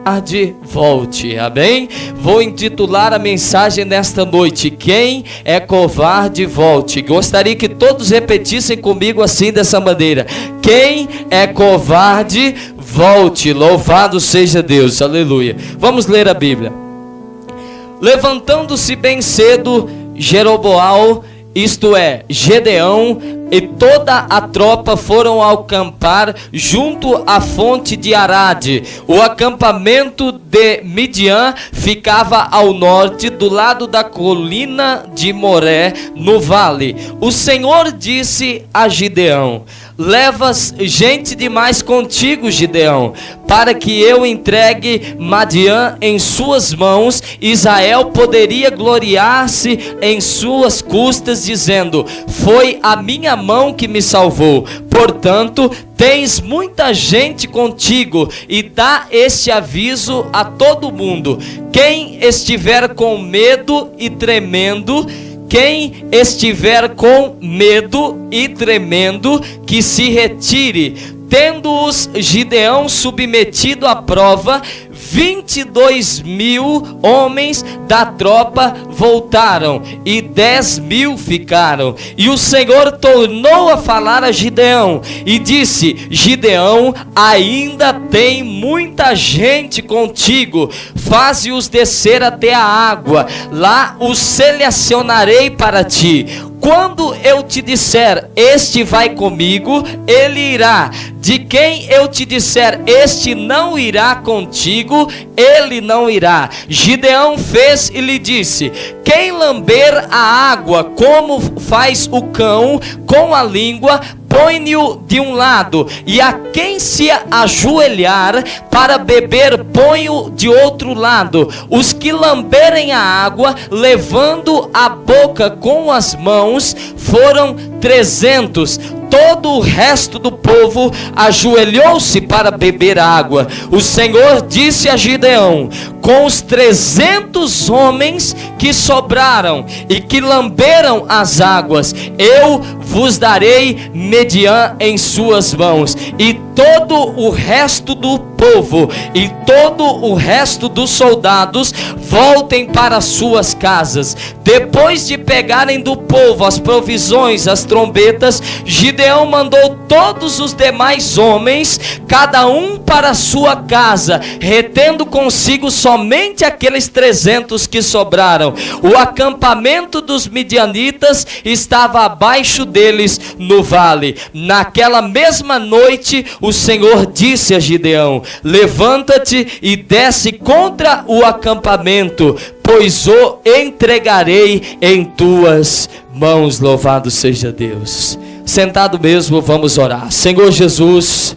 covarde, volte. Amém? Vou intitular a mensagem nesta noite: quem é covarde, volte. Gostaria que todos repetissem comigo assim, dessa maneira: quem é covarde, volte. Louvado seja Deus, aleluia. Vamos ler a Bíblia. Levantando-se bem cedo Jeroboão, isto é, Gedeão, e toda a tropa foram ao acampar junto à fonte de Arade. O acampamento de Midian ficava ao norte, do lado da colina de Moré, no vale. O Senhor disse a Gideão: levas gente demais contigo, Gideão, para que eu entregue Madian em suas mãos. Israel poderia gloriar-se em suas custas, dizendo: foi a minha mão que me salvou. Portanto, tens muita gente contigo, e dá este aviso a todo mundo: quem estiver com medo e tremendo, quem estiver com medo e tremendo, que se retire. Tendo-os Gideão submetido à prova, 22.000 homens da tropa voltaram e 10.000 ficaram. E o Senhor tornou a falar a Gideão e disse: Gideão, ainda tem muita gente contigo, faze-os descer até a água, lá os selecionarei para ti. Quando eu te disser: este vai comigo, ele irá. De quem eu te disser: este não irá contigo, ele não irá. Gideão fez e lhe disse: quem lamber a água como faz o cão com a língua, põe-o de um lado, e a quem se ajoelhar para beber, põe-o de outro lado. Os que lamberem a água, levando a boca com as mãos, foram 300. Todo o resto do povo ajoelhou-se para beber água. O Senhor disse a Gideão: com os 300 homens que sobraram e que lamberam as águas, eu vos darei Midian em suas mãos. E todo o resto do povo e todo o resto dos soldados voltem para suas casas. Depois de pegarem do povo as provisões, as trombetas, Gideão mandou todos os demais homens, cada um para sua casa, retendo consigo somente aqueles 300 que sobraram. O acampamento dos midianitas estava abaixo deles no vale. Naquela mesma noite, o Senhor disse a Gideão: levanta-te e desce contra o acampamento, pois o entregarei em tuas mãos. Louvado seja Deus. Sentado mesmo, vamos orar. Senhor Jesus,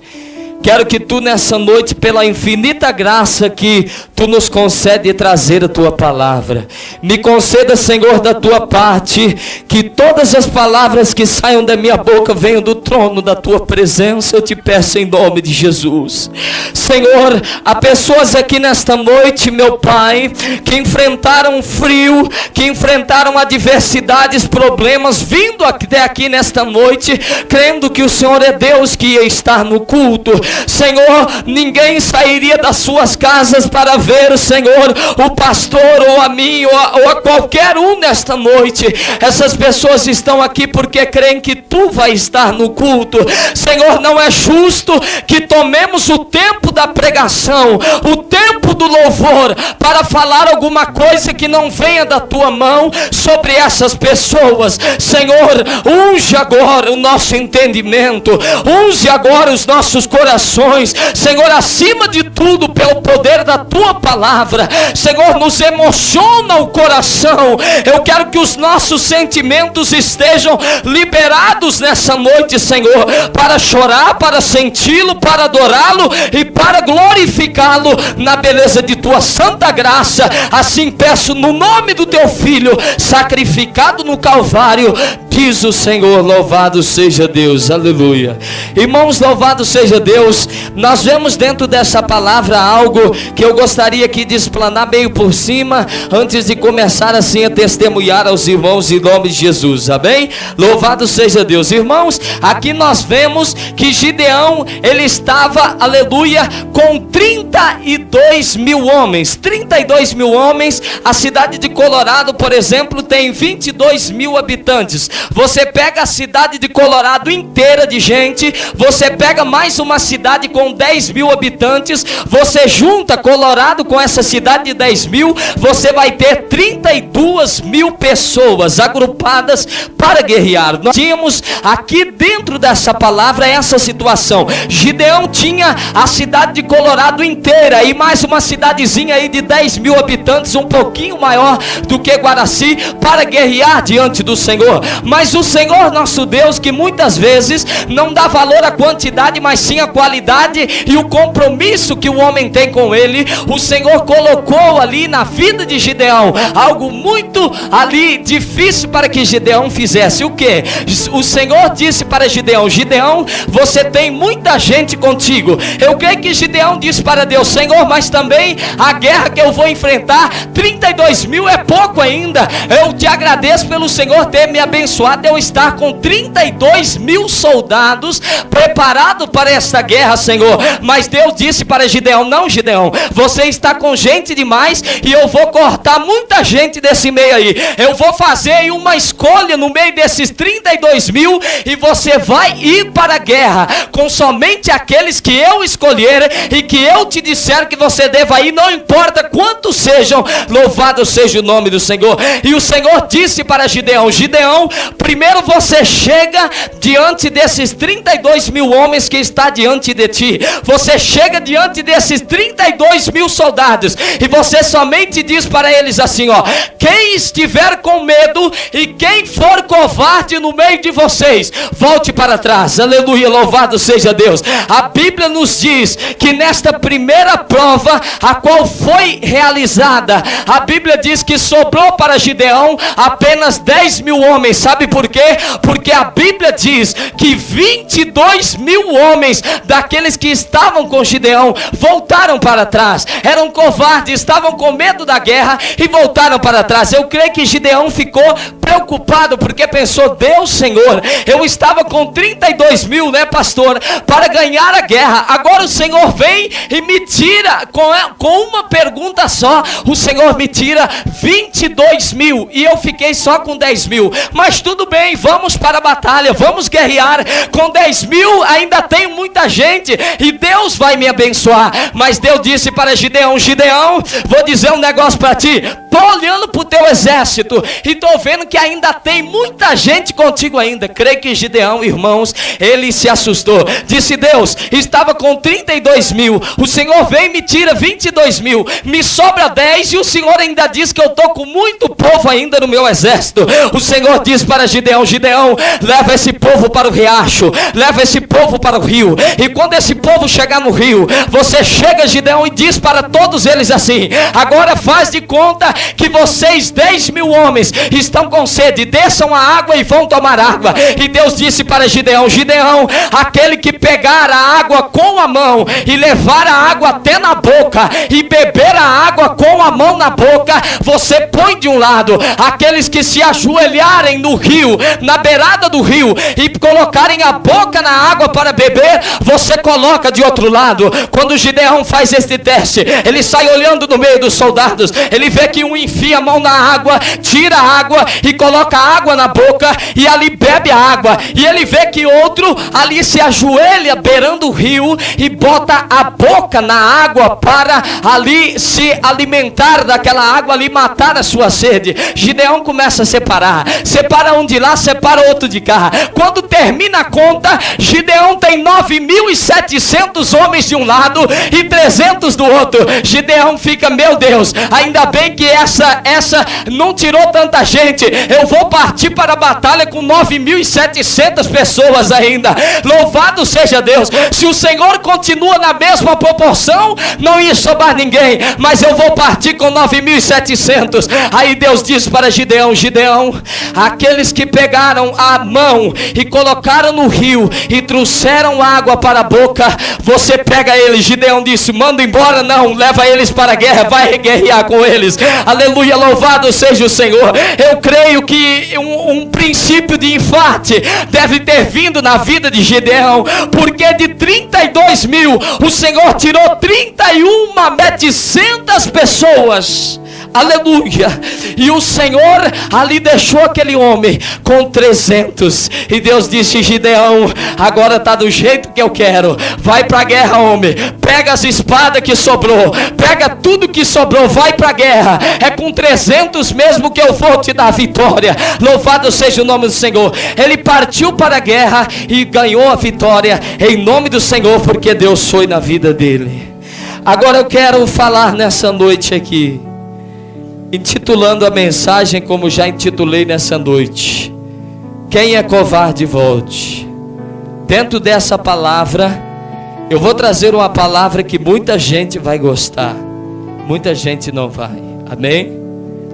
quero que Tu nessa noite, pela infinita graça que Tu nos concede trazer a Tua palavra, me conceda, Senhor, da Tua parte, que todas as palavras que saiam da minha boca venham do trono da Tua presença. Eu te peço em nome de Jesus. Senhor, há pessoas aqui nesta noite, meu Pai, que enfrentaram frio, que enfrentaram adversidades, problemas, vindo até aqui nesta noite, crendo que o Senhor é Deus, que ia estar no culto. Senhor, ninguém sairia das suas casas para ver, Senhor, o pastor ou a mim ou a qualquer um nesta noite. Essas pessoas estão aqui porque creem que Tu vai estar no culto. Senhor, não é justo que tomemos o tempo da pregação, o tempo do louvor, para falar alguma coisa que não venha da Tua mão sobre essas pessoas. Senhor, unge agora o nosso entendimento, unge agora os nossos corações, Senhor, acima de tudo, pelo poder da Tua palavra. Senhor, nos emociona o coração. Eu quero que os nossos sentimentos estejam liberados nessa noite, Senhor, para chorar, para senti-lo, para adorá-lo e para glorificá-lo na beleza de Tua santa graça. Assim peço no nome do Teu Filho, sacrificado no Calvário, diz o Senhor. Louvado seja Deus, aleluia. Irmãos, louvado seja Deus. Deus, nós vemos dentro dessa palavra algo que eu gostaria aqui de explanar meio por cima, antes de começar assim a testemunhar aos irmãos em nome de Jesus, amém? Louvado seja Deus. Irmãos, aqui nós vemos que Gideão, ele estava, aleluia, com 32 mil homens. 32 mil homens. A cidade de Colorado, por exemplo, tem 22 mil habitantes. Você pega a cidade de Colorado inteira de gente, você pega mais uma cidade com 10 mil habitantes, você junta Colorado com essa cidade de 10 mil, você vai ter 32 mil pessoas agrupadas para guerrear. Nós tínhamos aqui dentro dessa palavra essa situação. Gideão tinha a cidade de Colorado inteira e mais uma cidadezinha aí de 10 mil habitantes, um pouquinho maior do que Guaraci, para guerrear diante do Senhor. Mas o Senhor nosso Deus, que muitas vezes não dá valor à quantidade, mas sim à qualidade e o compromisso que o homem tem com ele, o Senhor colocou ali na vida de Gideão algo muito ali difícil para que Gideão fizesse. O que? O Senhor disse para Gideão: Gideão, você tem muita gente contigo. Eu creio que Gideão disse para Deus: Senhor, mas também a guerra que eu vou enfrentar, 32 mil é pouco ainda. Eu te agradeço pelo Senhor ter me abençoado, eu estar com 32 mil soldados preparados para esta guerra, Senhor. Mas Deus disse para Gideão: não, Gideão, você está com gente demais e eu vou cortar muita gente desse meio aí. Eu vou fazer uma escolha no meio desses 32 mil e você vai ir para a guerra com somente aqueles que eu escolher e que eu te disser que você deva ir, não importa quantos sejam. Louvado seja o nome do Senhor. E o Senhor disse para Gideão: Gideão, primeiro você chega diante desses 32 mil homens que está diante de ti. Você chega diante desses 32 mil soldados e você somente diz para eles assim, ó: quem estiver com medo e quem for covarde no meio de vocês, volte para trás. Aleluia, louvado seja Deus. A Bíblia nos diz que nesta primeira prova, a qual foi realizada, a Bíblia diz que sobrou para Gideão apenas 10 mil homens. Sabe por quê? Porque a Bíblia diz que 22 mil homens daqueles que estavam com Gideão voltaram para trás. Eram covardes, estavam com medo da guerra e voltaram para trás. Eu creio que Gideão ficou preocupado porque pensou: Deus, Senhor, eu estava com 32 mil, né, pastor, para ganhar a guerra. Agora o Senhor vem e me tira com uma pergunta só. O Senhor me tira 22 mil e eu fiquei só com 10 mil. Mas tudo bem, vamos para a batalha, vamos guerrear. Com 10 mil ainda tenho muita gente e Deus vai me abençoar. Mas Deus disse para Gideão: Gideão, vou dizer um negócio para ti. Estou olhando para o teu exército e estou vendo que ainda tem muita gente contigo ainda. Creio que Gideão, irmãos, ele se assustou. Disse: Deus, estava com 32 mil, o Senhor vem e me tira 22 mil, me sobra 10 e o Senhor ainda diz que eu estou com muito povo ainda no meu exército. O Senhor diz para Gideão: Gideão, leva esse povo para o riacho, leva esse povo para o rio, e quando esse povo chegar no rio, você chega, Gideão, e diz para todos eles assim: agora faz de conta que vocês 10 mil homens estão com sede, desçam a água e vão tomar água. E Deus disse para Gideão: Gideão, aquele que pegar a água com a mão e levar a água até na boca e beber a água com a mão na boca, você põe de um lado. Aqueles que se ajoelharem no rio, na beirada do rio, e colocarem a boca na água para beber, você coloca de outro lado. Quando Gideão faz este teste, ele sai olhando no meio dos soldados, ele vê que um enfia a mão na água, tira a água e coloca a água na boca e ali bebe a água, e ele vê que outro ali se ajoelha beirando o rio e bota a boca na água para ali se alimentar daquela água ali, matar a sua sede. Gideão começa a separar, separa um de lá, separa outro de cá. Quando termina a conta, Gideão tem 9.700 homens de um lado e 300 do outro. Gideão fica: meu Deus, ainda bem que essa não tirou tanta gente. Eu vou partir para a batalha com 9.700 pessoas ainda. Louvado seja Deus. Se o Senhor continua na mesma proporção, não ia sobrar ninguém, mas eu vou partir com 9.700. Aí Deus diz para Gideão: Gideão, aqueles que pegaram a mão e colocaram no rio e trouxeram água para a boca, você pega eles. Gideão disse: manda embora, não, leva eles para a guerra, vai guerrear com eles. Aleluia, louvado seja o Senhor. Eu creio que um princípio de infarte deve ter vindo na vida de Gideão, porque de 32 mil, o Senhor tirou 31.700 pessoas. Aleluia. E o Senhor ali deixou aquele homem com 300. E Deus disse: Gideão, agora está do jeito que eu quero. Vai para a guerra, homem. Pega as espadas que sobrou, pega tudo que sobrou, vai para a guerra. É com 300 mesmo que eu vou te dar a vitória. Louvado seja o nome do Senhor. Ele partiu para a guerra e ganhou a vitória em nome do Senhor, porque Deus foi na vida dele. Agora eu quero falar nessa noite aqui, intitulando a mensagem como já intitulei nessa noite: quem é covarde, volte. Dentro dessa palavra, eu vou trazer uma palavra que muita gente vai gostar, muita gente não vai. Amém?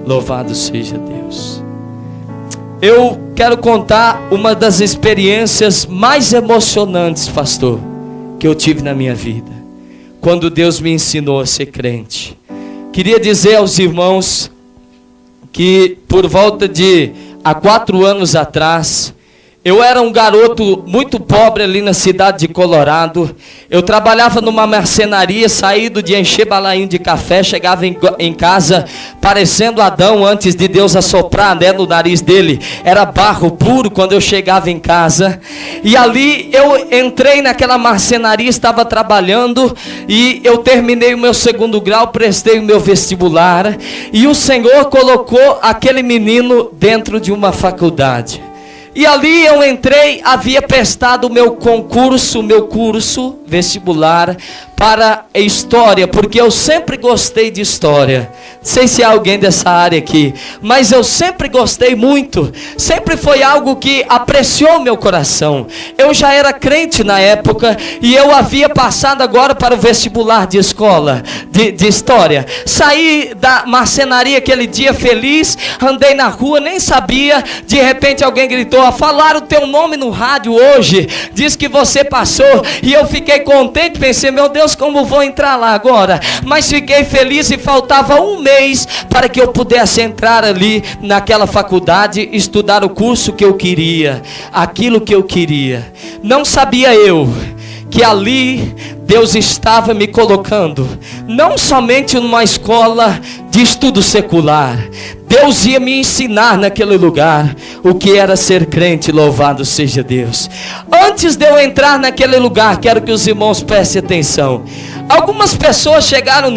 Louvado seja Deus. Eu quero contar uma das experiências mais emocionantes, pastor, que eu tive na minha vida, quando Deus me ensinou a ser crente. Queria dizer aos irmãos que por volta de há 4 anos atrás, eu era um garoto muito pobre ali na cidade de Colorado. Eu trabalhava numa marcenaria, saído de encher balainho de café, chegava em casa parecendo Adão antes de Deus assoprar, né, no nariz dele. Era barro puro quando eu chegava em casa. E ali eu entrei naquela marcenaria, estava trabalhando e eu terminei o meu 2º grau, prestei o meu vestibular. E o Senhor colocou aquele menino dentro de uma faculdade. E ali eu entrei, havia prestado o meu curso vestibular para a história, porque eu sempre gostei de história. Não sei se há alguém dessa área aqui, mas eu sempre gostei muito. Sempre foi algo que apreciou meu coração. Eu já era crente na época e eu havia passado agora para o vestibular de escola, de história. Saí da marcenaria aquele dia feliz, andei na rua, nem sabia, de repente alguém gritou: falaram o teu nome no rádio hoje, diz que você passou. E eu fiquei contente, pensei: meu Deus, como vou entrar lá agora? Mas fiquei feliz e faltava um mês para que eu pudesse entrar ali naquela faculdade, estudar o curso que eu queria, aquilo que eu queria. Não sabia eu que ali Deus estava me colocando não somente numa escola de estudo secular. Deus ia me ensinar naquele lugar o que era ser crente. Louvado seja Deus. Antes de eu entrar naquele lugar, quero que os irmãos prestem atenção. Algumas pessoas chegaram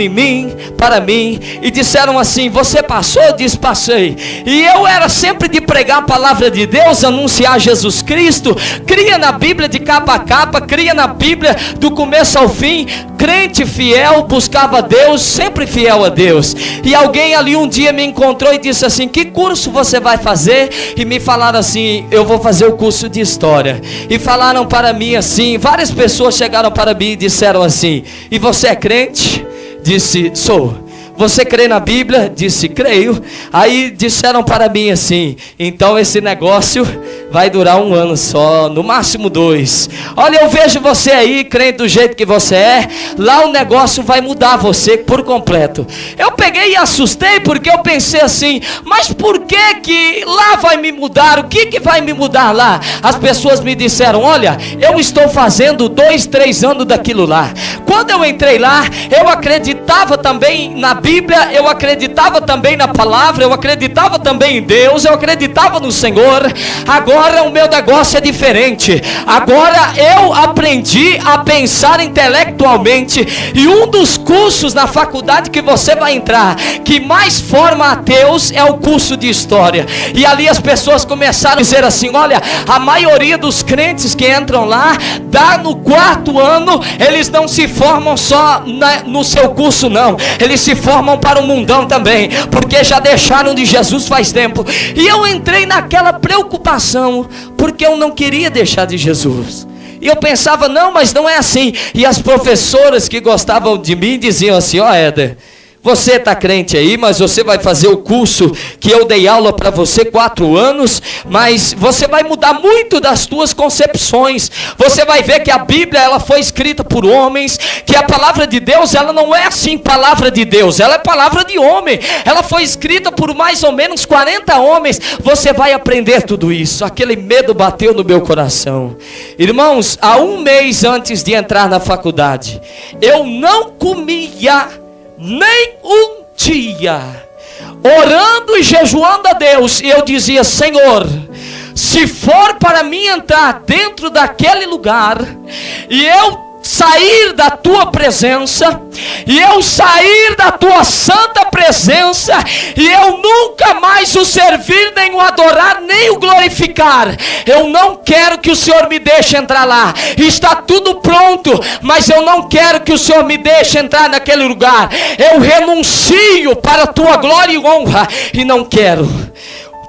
para mim e disseram assim: você passou? Eu disse: passei. E eu era sempre de pregar a palavra de Deus, anunciar Jesus Cristo, cria na Bíblia de capa a capa, cria na Bíblia do começo ao fim, crente fiel, buscava Deus, sempre fiel a Deus. E alguém ali um dia me encontrou e disse assim: que curso você vai fazer? E me falaram assim: eu vou fazer o curso de história. E falaram para mim assim, várias pessoas chegaram para mim e disseram assim: e você é crente? Disse: sou. Você crê na Bíblia? Disse: creio. Aí disseram para mim assim: então esse negócio vai durar 1 ano só, no máximo 2. Olha, eu vejo você aí, crente do jeito que você é, lá o negócio vai mudar você por completo. Eu peguei e assustei, porque eu pensei assim: mas por que lá vai me mudar? O que vai me mudar lá? As pessoas me disseram: olha, eu estou fazendo 2, 3 anos daquilo lá. Quando eu entrei lá, eu acreditava também na Bíblia, eu acreditava também na palavra, eu acreditava também em Deus, eu acreditava no Senhor. Agora o meu negócio é diferente. Agora eu aprendi a pensar intelectualmente, e um dos cursos na faculdade que você vai entrar, que mais forma ateus, é o curso de história. E ali as pessoas começaram a dizer assim: olha, a maioria dos crentes que entram lá, dá no 4º ano, eles não se formam só no seu curso, não, eles se formam para o mundão também, porque já deixaram de Jesus faz tempo. E eu entrei naquela preocupação, porque eu não queria deixar de Jesus. E eu pensava: não, mas não é assim. E as professoras que gostavam de mim diziam assim: ó, Éder, Você está crente aí, mas você vai fazer o curso que eu dei aula para você 4 anos, mas você vai mudar muito das suas concepções. Você vai ver que a Bíblia ela foi escrita por homens, que a palavra de Deus ela não é assim palavra de Deus, ela é palavra de homem. Ela foi escrita por mais ou menos 40 homens. Você vai aprender tudo isso. Aquele medo bateu no meu coração. Irmãos, há 1 mês antes de entrar na faculdade, eu não comia nem um dia, orando e jejuando a Deus. E eu dizia: Senhor, se for para mim entrar dentro daquele lugar, e eu sair da tua presença, e eu sair da tua santa presença, e eu nunca mais o servir, nem o adorar, nem o glorificar, eu não quero que o Senhor me deixe entrar lá. Está tudo pronto, mas eu não quero que o Senhor me deixe entrar naquele lugar. Eu renuncio para a tua glória e honra, e não quero.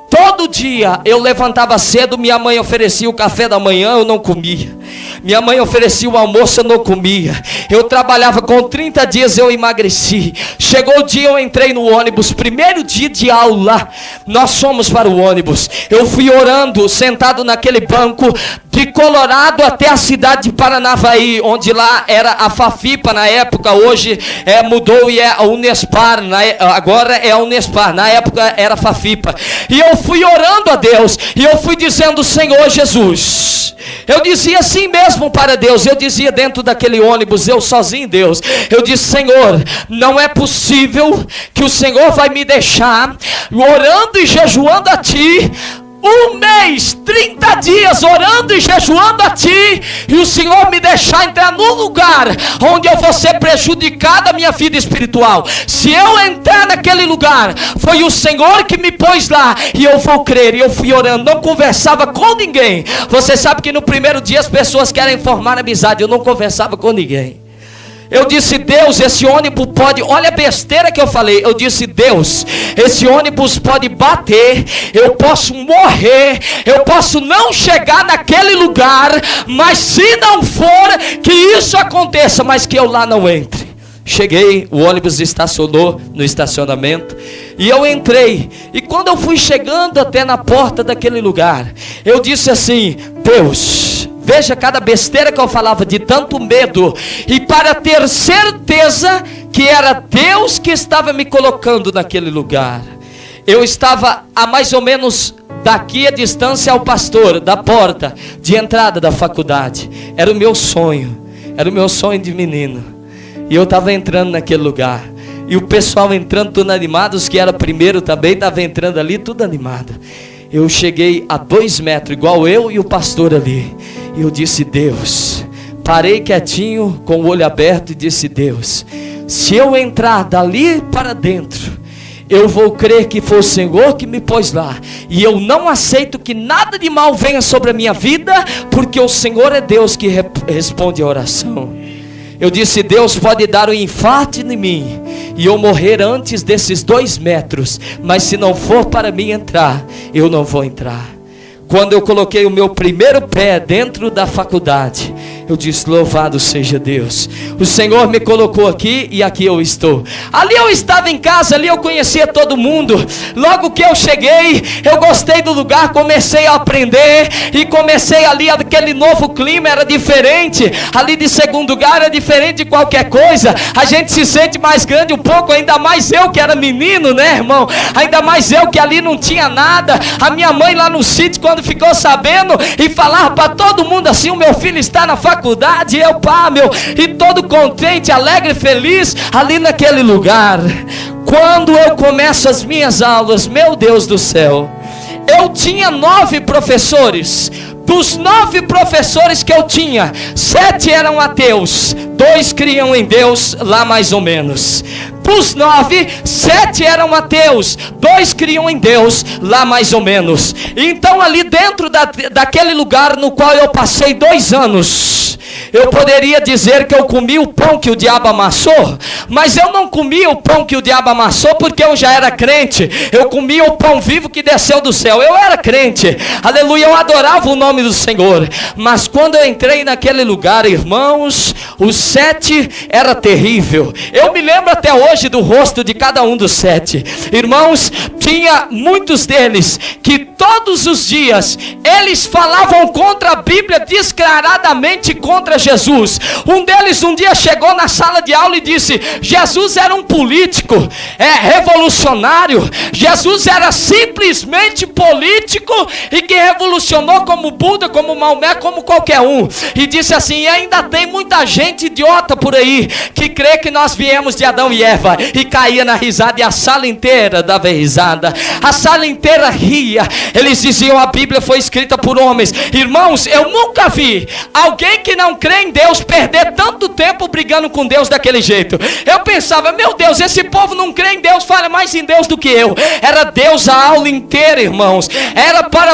Todo dia eu levantava cedo, minha mãe oferecia o café da manhã, eu não comia. Minha mãe oferecia o almoço, eu não comia. Eu trabalhava, com 30 dias eu emagreci. Chegou o dia, eu entrei no ônibus, primeiro dia de aula, nós fomos para o ônibus. Eu fui orando, sentado naquele banco, de Colorado até a cidade de Paranavaí, onde lá era a Fafipa na época, hoje mudou e é a Unespar, agora é a Unespar, na época era a Fafipa. E eu fui orando a Deus, e eu fui dizendo: Senhor Jesus, eu dizia assim mesmo para Deus, eu dizia dentro daquele ônibus, eu sozinho, Deus, eu disse: Senhor, não é possível que o Senhor vai me deixar orando e jejuando a Ti, 1 mês, 30 dias orando e jejuando a Ti, e o Senhor me deixar entrar num lugar onde eu vou ser prejudicado a minha vida espiritual. Se eu entrar naquele lugar, foi o Senhor que me pôs lá, e eu vou crer. E eu fui orando, não conversava com ninguém. Você sabe que no primeiro dia as pessoas querem formar amizade, eu não conversava com ninguém. Eu disse: Deus, esse ônibus pode... Olha a besteira que eu falei. Eu disse: Deus, esse ônibus pode bater, eu posso morrer, eu posso não chegar naquele lugar, mas se não for, que isso aconteça, mas que eu lá não entre. Cheguei, o ônibus estacionou no estacionamento, e eu entrei. E quando eu fui chegando até na porta daquele lugar, eu disse assim: Deus, veja cada besteira que eu falava, de tanto medo. E para ter certeza que era Deus que estava me colocando naquele lugar, eu estava a mais ou menos daqui a distância ao pastor, da porta de entrada da faculdade. Era o meu sonho de menino. E eu estava entrando naquele lugar, e o pessoal entrando tudo animado. Os que eram primeiro também estavam entrando ali, tudo animado. Eu cheguei a 2 metros, igual eu e o pastor ali. E eu disse: Deus, parei quietinho, com o olho aberto, e disse: Deus, se eu entrar dali para dentro, eu vou crer que foi o Senhor que me pôs lá. E eu não aceito que nada de mal venha sobre a minha vida, porque o Senhor é Deus que responde a oração. Eu disse: Deus pode dar um infarto em mim, e eu morrer antes desses 2 metros, mas se não for para mim entrar, eu não vou entrar. Quando eu coloquei o meu primeiro pé dentro da faculdade, eu disse: louvado seja Deus, o Senhor me colocou aqui, e aqui eu estou. Ali eu estava em casa, ali eu conhecia todo mundo. Logo que eu cheguei, eu gostei do lugar, comecei a aprender, e comecei ali, aquele novo clima era diferente. Ali de segundo lugar é diferente de qualquer coisa. A gente se sente mais grande um pouco, ainda mais eu que era menino, né, irmão? Ainda mais eu que ali não tinha nada. A minha mãe lá no sítio, quando ficou sabendo, e falava para todo mundo assim: o meu filho está na faculdade. Eu, pá, e todo contente, alegre, feliz, ali naquele lugar. Quando eu começo as minhas aulas, meu Deus do céu, eu tinha 9 professores. Dos 9 professores que eu tinha, 7 eram ateus, 2 criam em Deus, lá mais ou menos. Dos 9, 7 eram ateus, 2 criam em Deus, lá mais ou menos. Então ali dentro daquele lugar no qual eu passei 2 anos, Eu poderia dizer que eu comi o pão que o diabo amassou, mas eu não comi o pão que o diabo amassou porque eu já era crente. Eu comi o pão vivo que desceu do céu. Eu era crente, aleluia, eu adorava o nome do Senhor. Mas quando eu entrei naquele lugar, irmãos, os 7 era terrível. Eu me lembro até hoje do rosto de cada um dos 7. Irmãos, tinha muitos deles que todos os dias eles falavam contra a Bíblia, descaradamente contra Jesus. Um deles um dia chegou na sala de aula e disse: Jesus era um político, revolucionário. Jesus era simplesmente político e que revolucionou como Buda, como Maomé, como qualquer um. E disse assim: e ainda tem muita gente idiota por aí que crê que nós viemos de Adão e Eva. E caía na risada, e a sala inteira dava risada, a sala inteira ria. Eles diziam: a Bíblia foi escrita por homens. Irmãos, eu nunca vi alguém que não crê em Deus perder tanto tempo brigando com Deus daquele jeito. Eu pensava: meu Deus, esse povo não crê em Deus, fala mais em Deus do que eu. Era Deus a aula inteira, irmãos.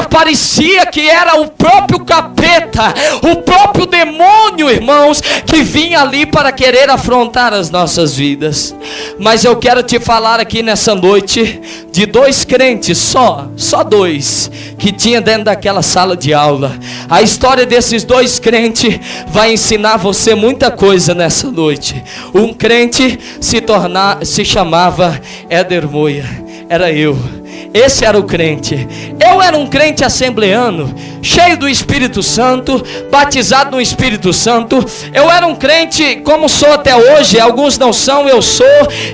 Parecia que era o próprio capeta, o próprio demônio, irmãos, que vinha ali para querer afrontar as nossas vidas. Mas eu quero te falar aqui nessa noite de 2 crentes, só 2 que tinha dentro daquela sala de aula. A história desses 2 crentes vai ensinar você muita coisa nessa noite. Um crente se chamava Éder Moia. Era eu. Esse era o crente. Eu era um crente assembleano, cheio do Espírito Santo, batizado no Espírito Santo. Eu era um crente como sou até hoje. Alguns não são, eu sou,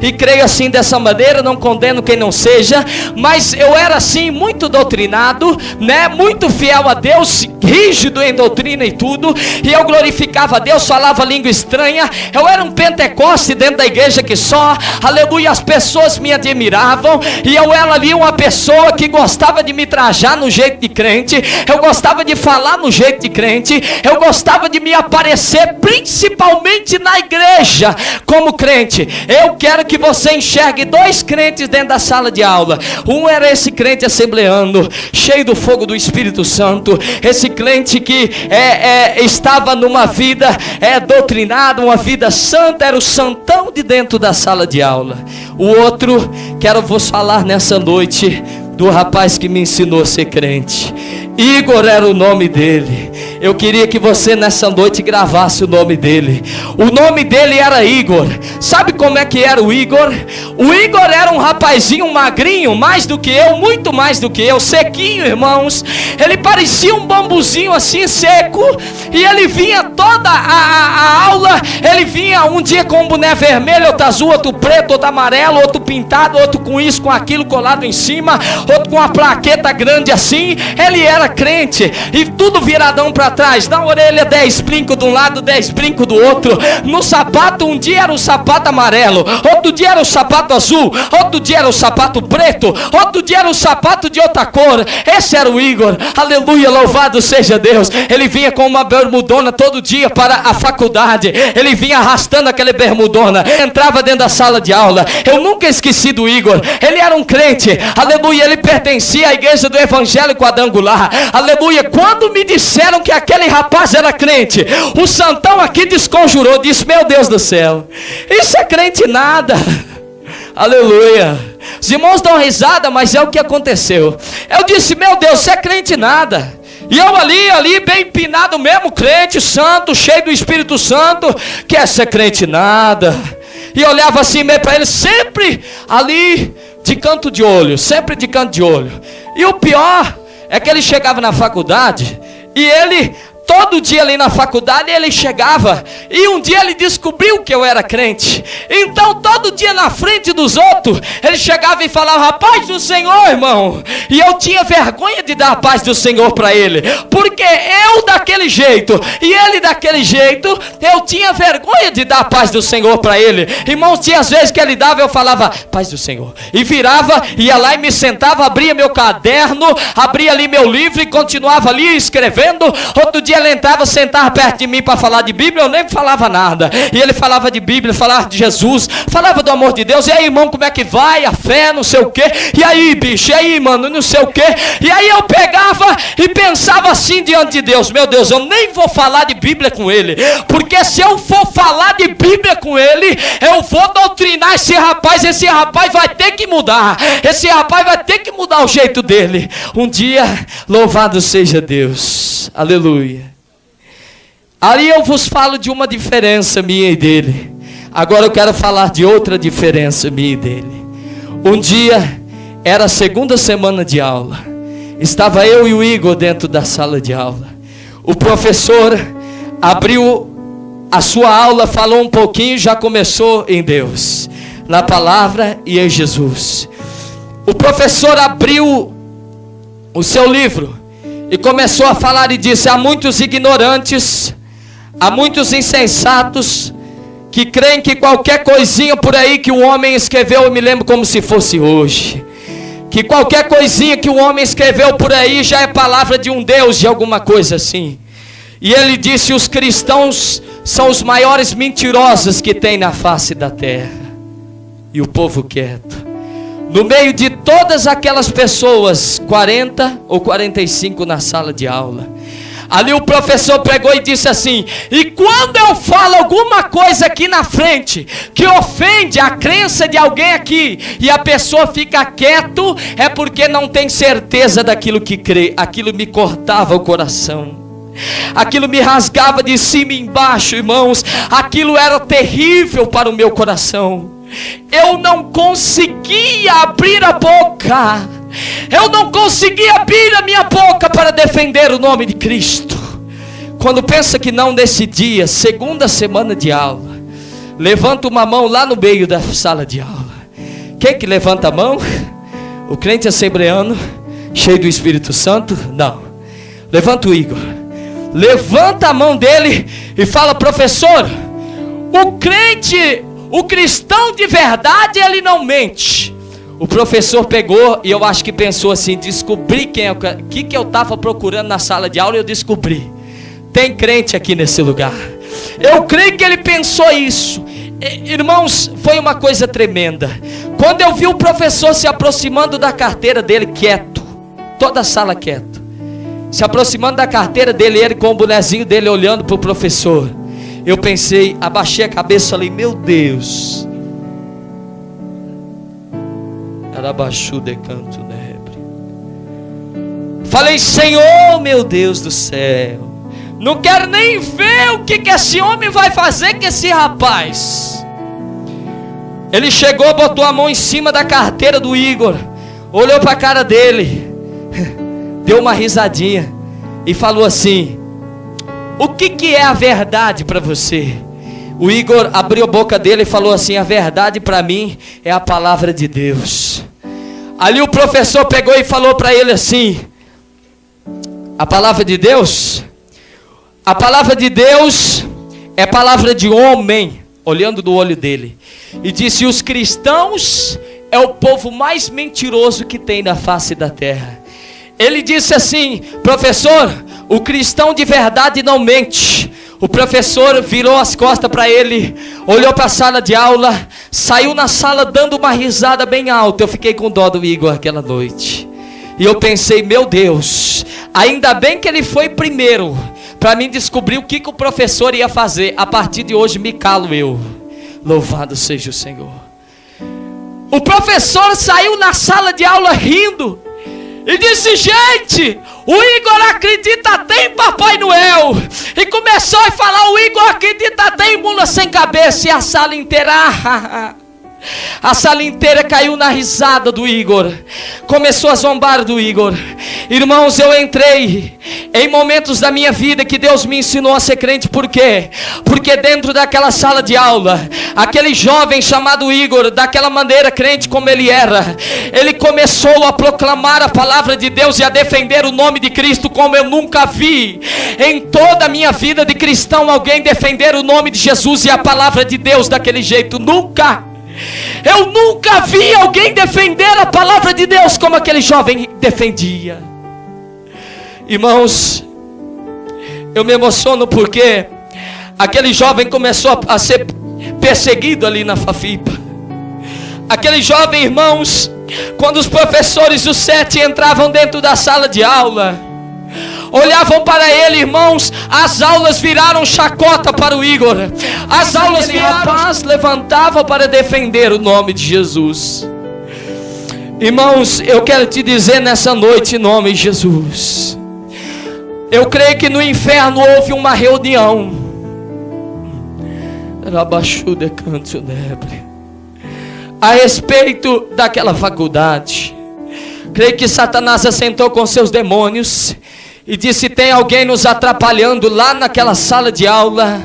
e creio assim dessa maneira. Não condeno quem não seja, mas eu era assim muito doutrinado, né? Muito fiel a Deus, rígido em doutrina e tudo. E eu glorificava a Deus, falava língua estranha. Eu era um pentecoste dentro da igreja que só, aleluia, as pessoas me admiravam. E eu era ali uma pessoa que gostava de me trajar no jeito de crente. Eu gostava de falar no jeito de crente. Eu gostava de me aparecer principalmente na igreja como crente. Eu quero que você enxergue 2 crentes dentro da sala de aula. Um era esse crente assembleano, cheio do fogo do Espírito Santo. Esse crente que estava numa vida doutrinada, uma vida santa. Era o santão de dentro da sala de aula. O outro, quero vos falar nessa noite do rapaz que me ensinou a ser crente. Igor era o nome dele. Eu queria que você nessa noite gravasse o nome dele. O nome dele era Igor. Sabe como é que era o Igor? O Igor era um rapazinho magrinho, mais do que eu, muito mais do que eu, sequinho, irmãos. Ele parecia um bambuzinho assim seco. E ele vinha toda a aula. Ele vinha um dia com um boné vermelho, outro azul, outro preto, outro amarelo, outro pintado, outro com isso, com aquilo colado em cima, outro com uma plaqueta grande assim. Ele era crente, e tudo viradão para trás. Na orelha 10 brincos de um lado, 10 brincos do outro. No sapato, um dia era o sapato amarelo, outro dia era o sapato azul, outro dia era o sapato preto, outro dia era o sapato de outra cor. Esse era o Igor. Aleluia, louvado seja Deus. Ele vinha com uma bermudona todo dia para a faculdade. Ele vinha arrastando aquela bermudona, entrava dentro da sala de aula. Eu nunca esqueci do Igor. Ele era um crente, aleluia. Ele pertencia à igreja do Evangelho Quadrangular. Aleluia. Quando me disseram que aquele rapaz era crente, o santão aqui desconjurou, disse: meu Deus do céu, isso é crente nada. Aleluia. Os irmãos dão risada, mas é o que aconteceu. Eu disse: meu Deus, isso é crente nada. E eu ali bem empinado mesmo, crente santo, cheio do Espírito Santo, quer ser crente nada. E olhava assim meio para ele, sempre ali de canto de olho, sempre de canto de olho. E o pior é que ele chegava na faculdade e ele, todo dia ali na faculdade, ele chegava e um dia ele descobriu que eu era crente. Então todo dia na frente dos outros ele chegava e falava: a paz do Senhor, irmão. E eu tinha vergonha de dar a paz do Senhor para ele, porque eu daquele jeito e ele daquele jeito, eu tinha vergonha de dar a paz do Senhor para ele. Irmãos, tinha às vezes que ele dava, eu falava: paz do Senhor, e virava, ia lá e me sentava, abria meu caderno, abria ali meu livro e continuava ali escrevendo. Outro dia dia ele entrava, sentava perto de mim para falar de Bíblia, eu nem falava nada. E ele falava de Bíblia, falava de Jesus, falava do amor de Deus. E aí, irmão, como é que vai? A fé, não sei o quê. E aí, bicho, e aí, mano, não sei o quê. E aí eu pegava e pensava assim diante de Deus: meu Deus, eu nem vou falar de Bíblia com ele, porque se eu for falar de Bíblia com ele, eu vou doutrinar esse rapaz vai ter que mudar, esse rapaz vai ter que mudar o jeito dele. Um dia, louvado seja Deus, aleluia. Ali eu vos falo de uma diferença minha e dele. Agora eu quero falar de outra diferença minha e dele. Um dia, era a segunda semana de aula, estava eu e o Igor dentro da sala de aula. O professor abriu a sua aula, falou um pouquinho, já começou em Deus, na palavra e em Jesus. O professor abriu o seu livro e começou a falar e disse: há muitos ignorantes, há muitos insensatos que creem que qualquer coisinha por aí que um homem escreveu, eu me lembro como se fosse hoje, que qualquer coisinha que um homem escreveu por aí já é palavra de um Deus, de alguma coisa assim. E ele disse: os cristãos são os maiores mentirosos que tem na face da terra. E o povo quieto. No meio de todas aquelas pessoas, 40 ou 45 na sala de aula, ali o professor pregou e disse assim: e quando eu falo alguma coisa aqui na frente que ofende a crença de alguém aqui, e a pessoa fica quieto, é porque não tem certeza daquilo que crê. Aquilo me cortava o coração, aquilo me rasgava de cima e embaixo, irmãos. Aquilo era terrível para o meu coração. Eu não conseguia abrir a boca, eu não conseguia abrir a minha boca para defender o nome de Cristo. Quando pensa que não, nesse dia, segunda semana de aula, levanta uma mão lá no meio da sala de aula. Quem que levanta a mão? O crente assembleano, cheio do Espírito Santo? Não. Levanta o Igor. Levanta a mão dele e fala: professor, o crente, o cristão de verdade, ele não mente. O professor pegou e eu acho que pensou assim: descobri o que eu estava procurando na sala de aula. Eu descobri, tem crente aqui nesse lugar. Eu creio que ele pensou isso. Irmãos, foi uma coisa tremenda. Quando eu vi o professor se aproximando da carteira dele, quieto, toda a sala quieta, se aproximando da carteira dele, ele com o bonezinho dele olhando para o professor, eu pensei, abaixei a cabeça e falei: meu Deus. Arabaxu de canto nebre. Falei: Senhor, meu Deus do céu, não quero nem ver o que esse homem vai fazer com esse rapaz. Ele chegou, botou a mão em cima da carteira do Igor, olhou para a cara dele, deu uma risadinha e falou assim: o que é a verdade para você? O Igor abriu a boca dele e falou assim: a verdade para mim é a palavra de Deus. Ali o professor pegou e falou para ele assim: a palavra de Deus? A palavra de Deus é palavra de homem, olhando do olho dele, e disse: os cristãos é o povo mais mentiroso que tem na face da terra. Ele disse assim: professor, o cristão de verdade não mente. O professor virou as costas para ele, olhou para a sala de aula, saiu na sala dando uma risada bem alta. Eu fiquei com dó do Igor aquela noite. E eu pensei: meu Deus, ainda bem que ele foi primeiro para mim descobrir o que o professor ia fazer. A partir de hoje me calo eu. Louvado seja o Senhor. O professor saiu na sala de aula rindo e disse: gente, o Igor acredita até em Papai Noel. E começou a falar: o Igor acredita até em mula sem cabeça. E a sala inteira a sala inteira caiu na risada do Igor. Começou a zombar do Igor. Irmãos, eu entrei em momentos da minha vida que Deus me ensinou a ser crente. Por quê? Porque dentro daquela sala de aula, aquele jovem chamado Igor, daquela maneira crente como ele era, ele começou a proclamar a palavra de Deus e a defender o nome de Cristo como eu nunca vi em toda a minha vida de cristão alguém defender o nome de Jesus e a palavra de Deus daquele jeito. Nunca. Eu nunca vi alguém defender a palavra de Deus como aquele jovem defendia. Irmãos, Eu me emociono porque aquele jovem começou a ser perseguido ali na Fafipa. Aquele jovem, irmãos, quando os professores dos 7 entravam dentro da sala de aula, olhavam para ele, irmãos, as aulas viraram chacota para o Igor. As aulas viraram... rapaz levantava para defender o nome de Jesus. Irmãos, eu quero te dizer nessa noite, em nome de Jesus, eu creio que no inferno houve uma reunião a respeito daquela faculdade. Creio que Satanás assentou com seus demônios e disse: tem alguém nos atrapalhando lá naquela sala de aula,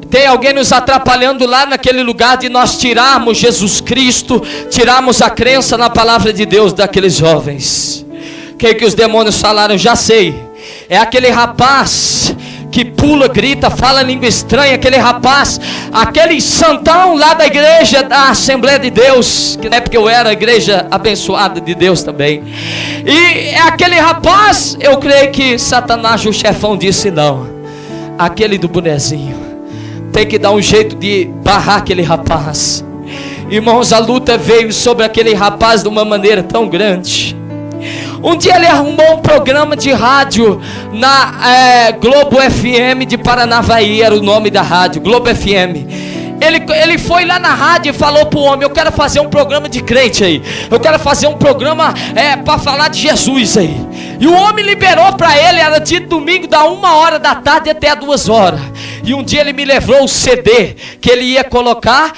tem alguém nos atrapalhando lá naquele lugar de nós tirarmos Jesus Cristo, tirarmos a crença na palavra de Deus daqueles jovens. Que os demônios falaram: já sei, é aquele rapaz que pula, grita, fala língua estranha, aquele rapaz, aquele santão lá da igreja da Assembleia de Deus, que na época eu era a igreja abençoada de Deus também, e é aquele rapaz. Eu creio que Satanás, o chefão, disse: não, aquele do bonezinho, tem que dar um jeito de barrar aquele rapaz. Irmãos, a luta veio sobre aquele rapaz de uma maneira tão grande. Um dia ele arrumou um programa de rádio na Globo FM de Paranavaí, era o nome da rádio, Globo FM. Ele foi lá na rádio e falou para o homem: eu quero fazer um programa de crente aí, eu quero fazer um programa para falar de Jesus aí. E o homem liberou para ele, era dia de domingo, da 1h da tarde até 2h. E um dia ele me levou o CD que ele ia colocar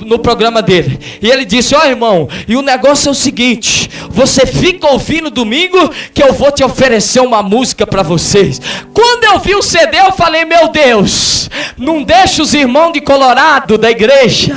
no programa dele. E ele disse: ó, irmão, e o negócio é o seguinte, você fica ouvindo domingo que eu vou te oferecer uma música para vocês. Quando eu vi o CD eu falei: meu Deus, não deixa os irmãos de Colorado da igreja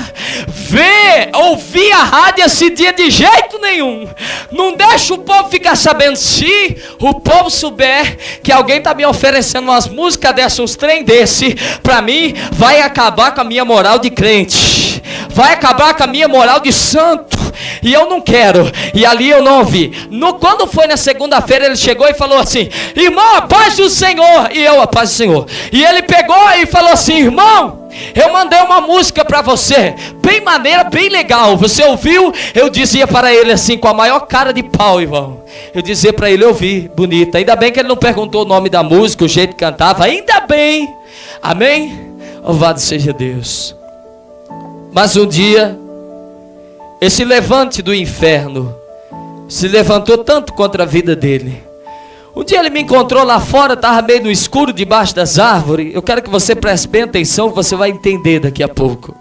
ouvir a rádio esse dia de jeito nenhum. Não deixa o povo ficar sabendo. Se o povo souber que alguém está me oferecendo umas músicas dessas, uns trem desse, para mim, vai acabar com a minha moral de crente, vai acabar com a minha moral de santo, e eu não quero. E ali eu não ouvi. Quando foi na segunda-feira, ele chegou e falou assim: irmão, a paz do Senhor. E eu: a paz do Senhor. E ele pegou e falou assim: irmão, eu mandei uma música para você, bem maneira, bem legal, você ouviu? Eu dizia para ele assim, com a maior cara de pau, irmão, eu dizia para ele: eu ouvi, bonita. Ainda bem que ele não perguntou o nome da música, o jeito que cantava, ainda bem, amém? Louvado seja Deus. Mas um dia, esse levante do inferno se levantou tanto contra a vida dele. Um dia ele me encontrou lá fora, estava meio no escuro, debaixo das árvores. Eu quero que você preste bem atenção, que você vai entender daqui a pouco.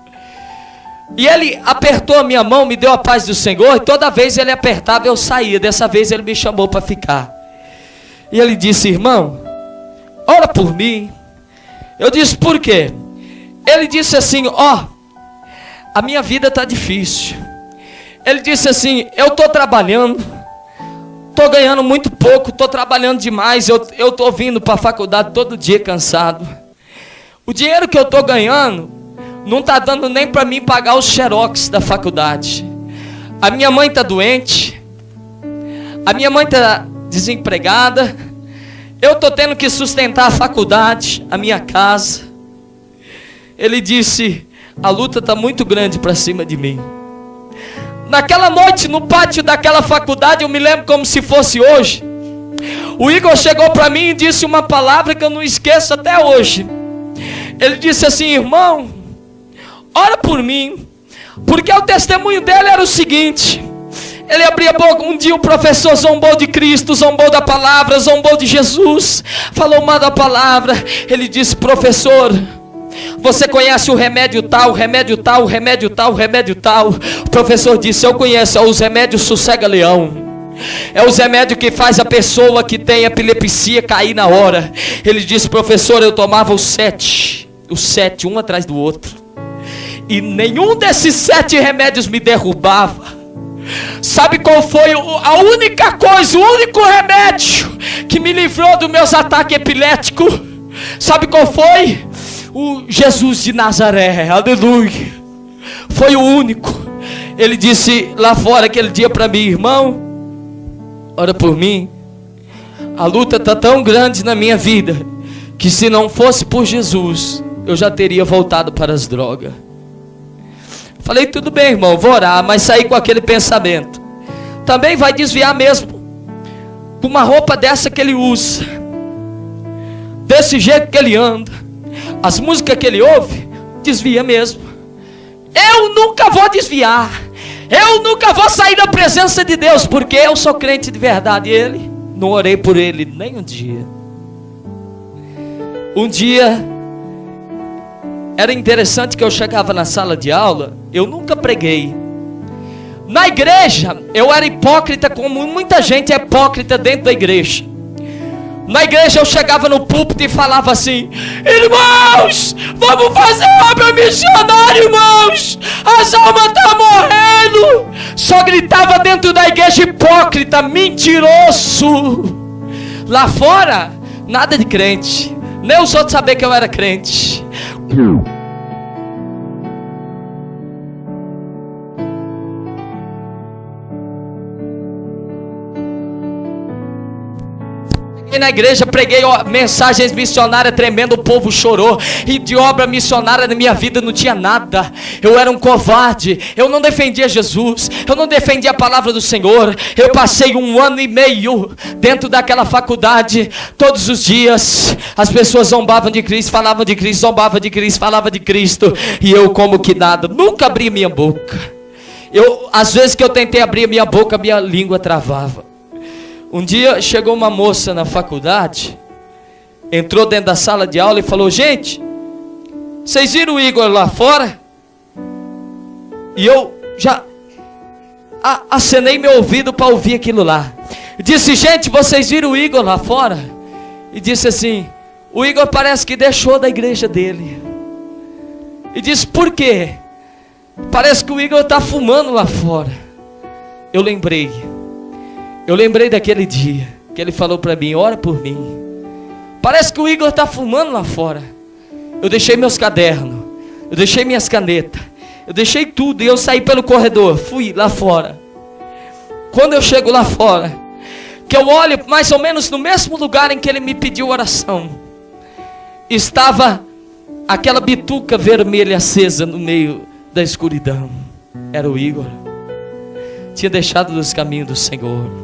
E ele apertou a minha mão, me deu a paz do Senhor, e toda vez ele apertava, eu saía. Dessa vez ele me chamou para ficar. E ele disse: irmão, ora por mim. Eu disse: por quê? Ele disse assim: ó, a minha vida está difícil. Ele disse assim: eu estou trabalhando, estou ganhando muito pouco, estou trabalhando demais, eu estou vindo para a faculdade todo dia cansado. O dinheiro que eu estou ganhando não está dando nem para mim pagar os xerox da faculdade. A minha mãe está doente, a minha mãe está desempregada, eu estou tendo que sustentar a faculdade, a minha casa. Ele disse: a luta está muito grande para cima de mim. Naquela noite, no pátio daquela faculdade, eu me lembro como se fosse hoje. O Igor chegou para mim e disse uma palavra que eu não esqueço até hoje. Ele disse assim: irmão, ora por mim. Porque o testemunho dele era o seguinte: ele abria a boca, um dia o professor zombou de Cristo, zombou da palavra, zombou de Jesus, falou mal da palavra. Ele disse: professor, você conhece o remédio tal, o remédio tal, o remédio tal, o remédio tal? O professor disse: eu conheço, é os remédios sossega-leão. É os remédios que faz a pessoa que tem epilepsia cair na hora. Ele disse: professor, eu tomava os sete, um atrás do outro, e nenhum desses 7 remédios me derrubava. Sabe qual foi a única coisa, o único remédio que me livrou dos meus ataques epiléticos? Sabe qual foi? O Jesus de Nazaré, aleluia. Foi o único. Ele disse lá fora aquele dia para mim: irmão, ora por mim. A luta está tão grande na minha vida, que se não fosse por Jesus, eu já teria voltado para as drogas. Falei, tudo bem, irmão, vou orar, mas saí com aquele pensamento. Também vai desviar mesmo. Com uma roupa dessa que ele usa, desse jeito que ele anda, as músicas que ele ouve, desvia mesmo. Eu nunca vou desviar. Eu nunca vou sair da presença de Deus, porque eu sou crente de verdade. E ele, não orei por ele nem um dia. Um dia, era interessante que eu chegava na sala de aula, eu nunca preguei. Na igreja, eu era hipócrita, como muita gente é hipócrita dentro da igreja. Na igreja eu chegava no púlpito e falava assim: irmãos, vamos fazer obra missionária, irmãos, as almas estão morrendo. Só gritava dentro da igreja, hipócrita, mentiroso. Lá fora, nada de crente. Nem os outros sabiam que eu era crente. Na igreja preguei mensagens missionárias tremendo, o povo chorou. E de obra missionária na minha vida não tinha nada. Eu era um covarde, eu não defendia Jesus, eu não defendia a palavra do Senhor. Eu passei 1 ano e meio dentro daquela faculdade. Todos os dias as pessoas zombavam de Cristo, falavam de Cristo, zombavam de Cristo, falavam de Cristo. E eu como que nada, nunca abri minha boca. Às vezes que eu tentei abrir minha boca, minha língua travava. Um dia chegou uma moça na faculdade, entrou dentro da sala de aula e falou: gente, vocês viram o Igor lá fora? E eu já acenei meu ouvido para ouvir aquilo lá. Disse: gente, vocês viram o Igor lá fora? E disse assim: o Igor parece que deixou da igreja dele. E disse: por quê? Parece que o Igor está fumando lá fora. Eu lembrei daquele dia que ele falou para mim: ora por mim. Parece que o Igor está fumando lá fora. Eu deixei meus cadernos, eu deixei minhas canetas, eu deixei tudo e eu saí pelo corredor, fui lá fora. Quando eu chego lá fora, que eu olho mais ou menos no mesmo lugar em que ele me pediu oração, estava aquela bituca vermelha acesa no meio da escuridão. Era o Igor. Tinha deixado dos caminhos do Senhor.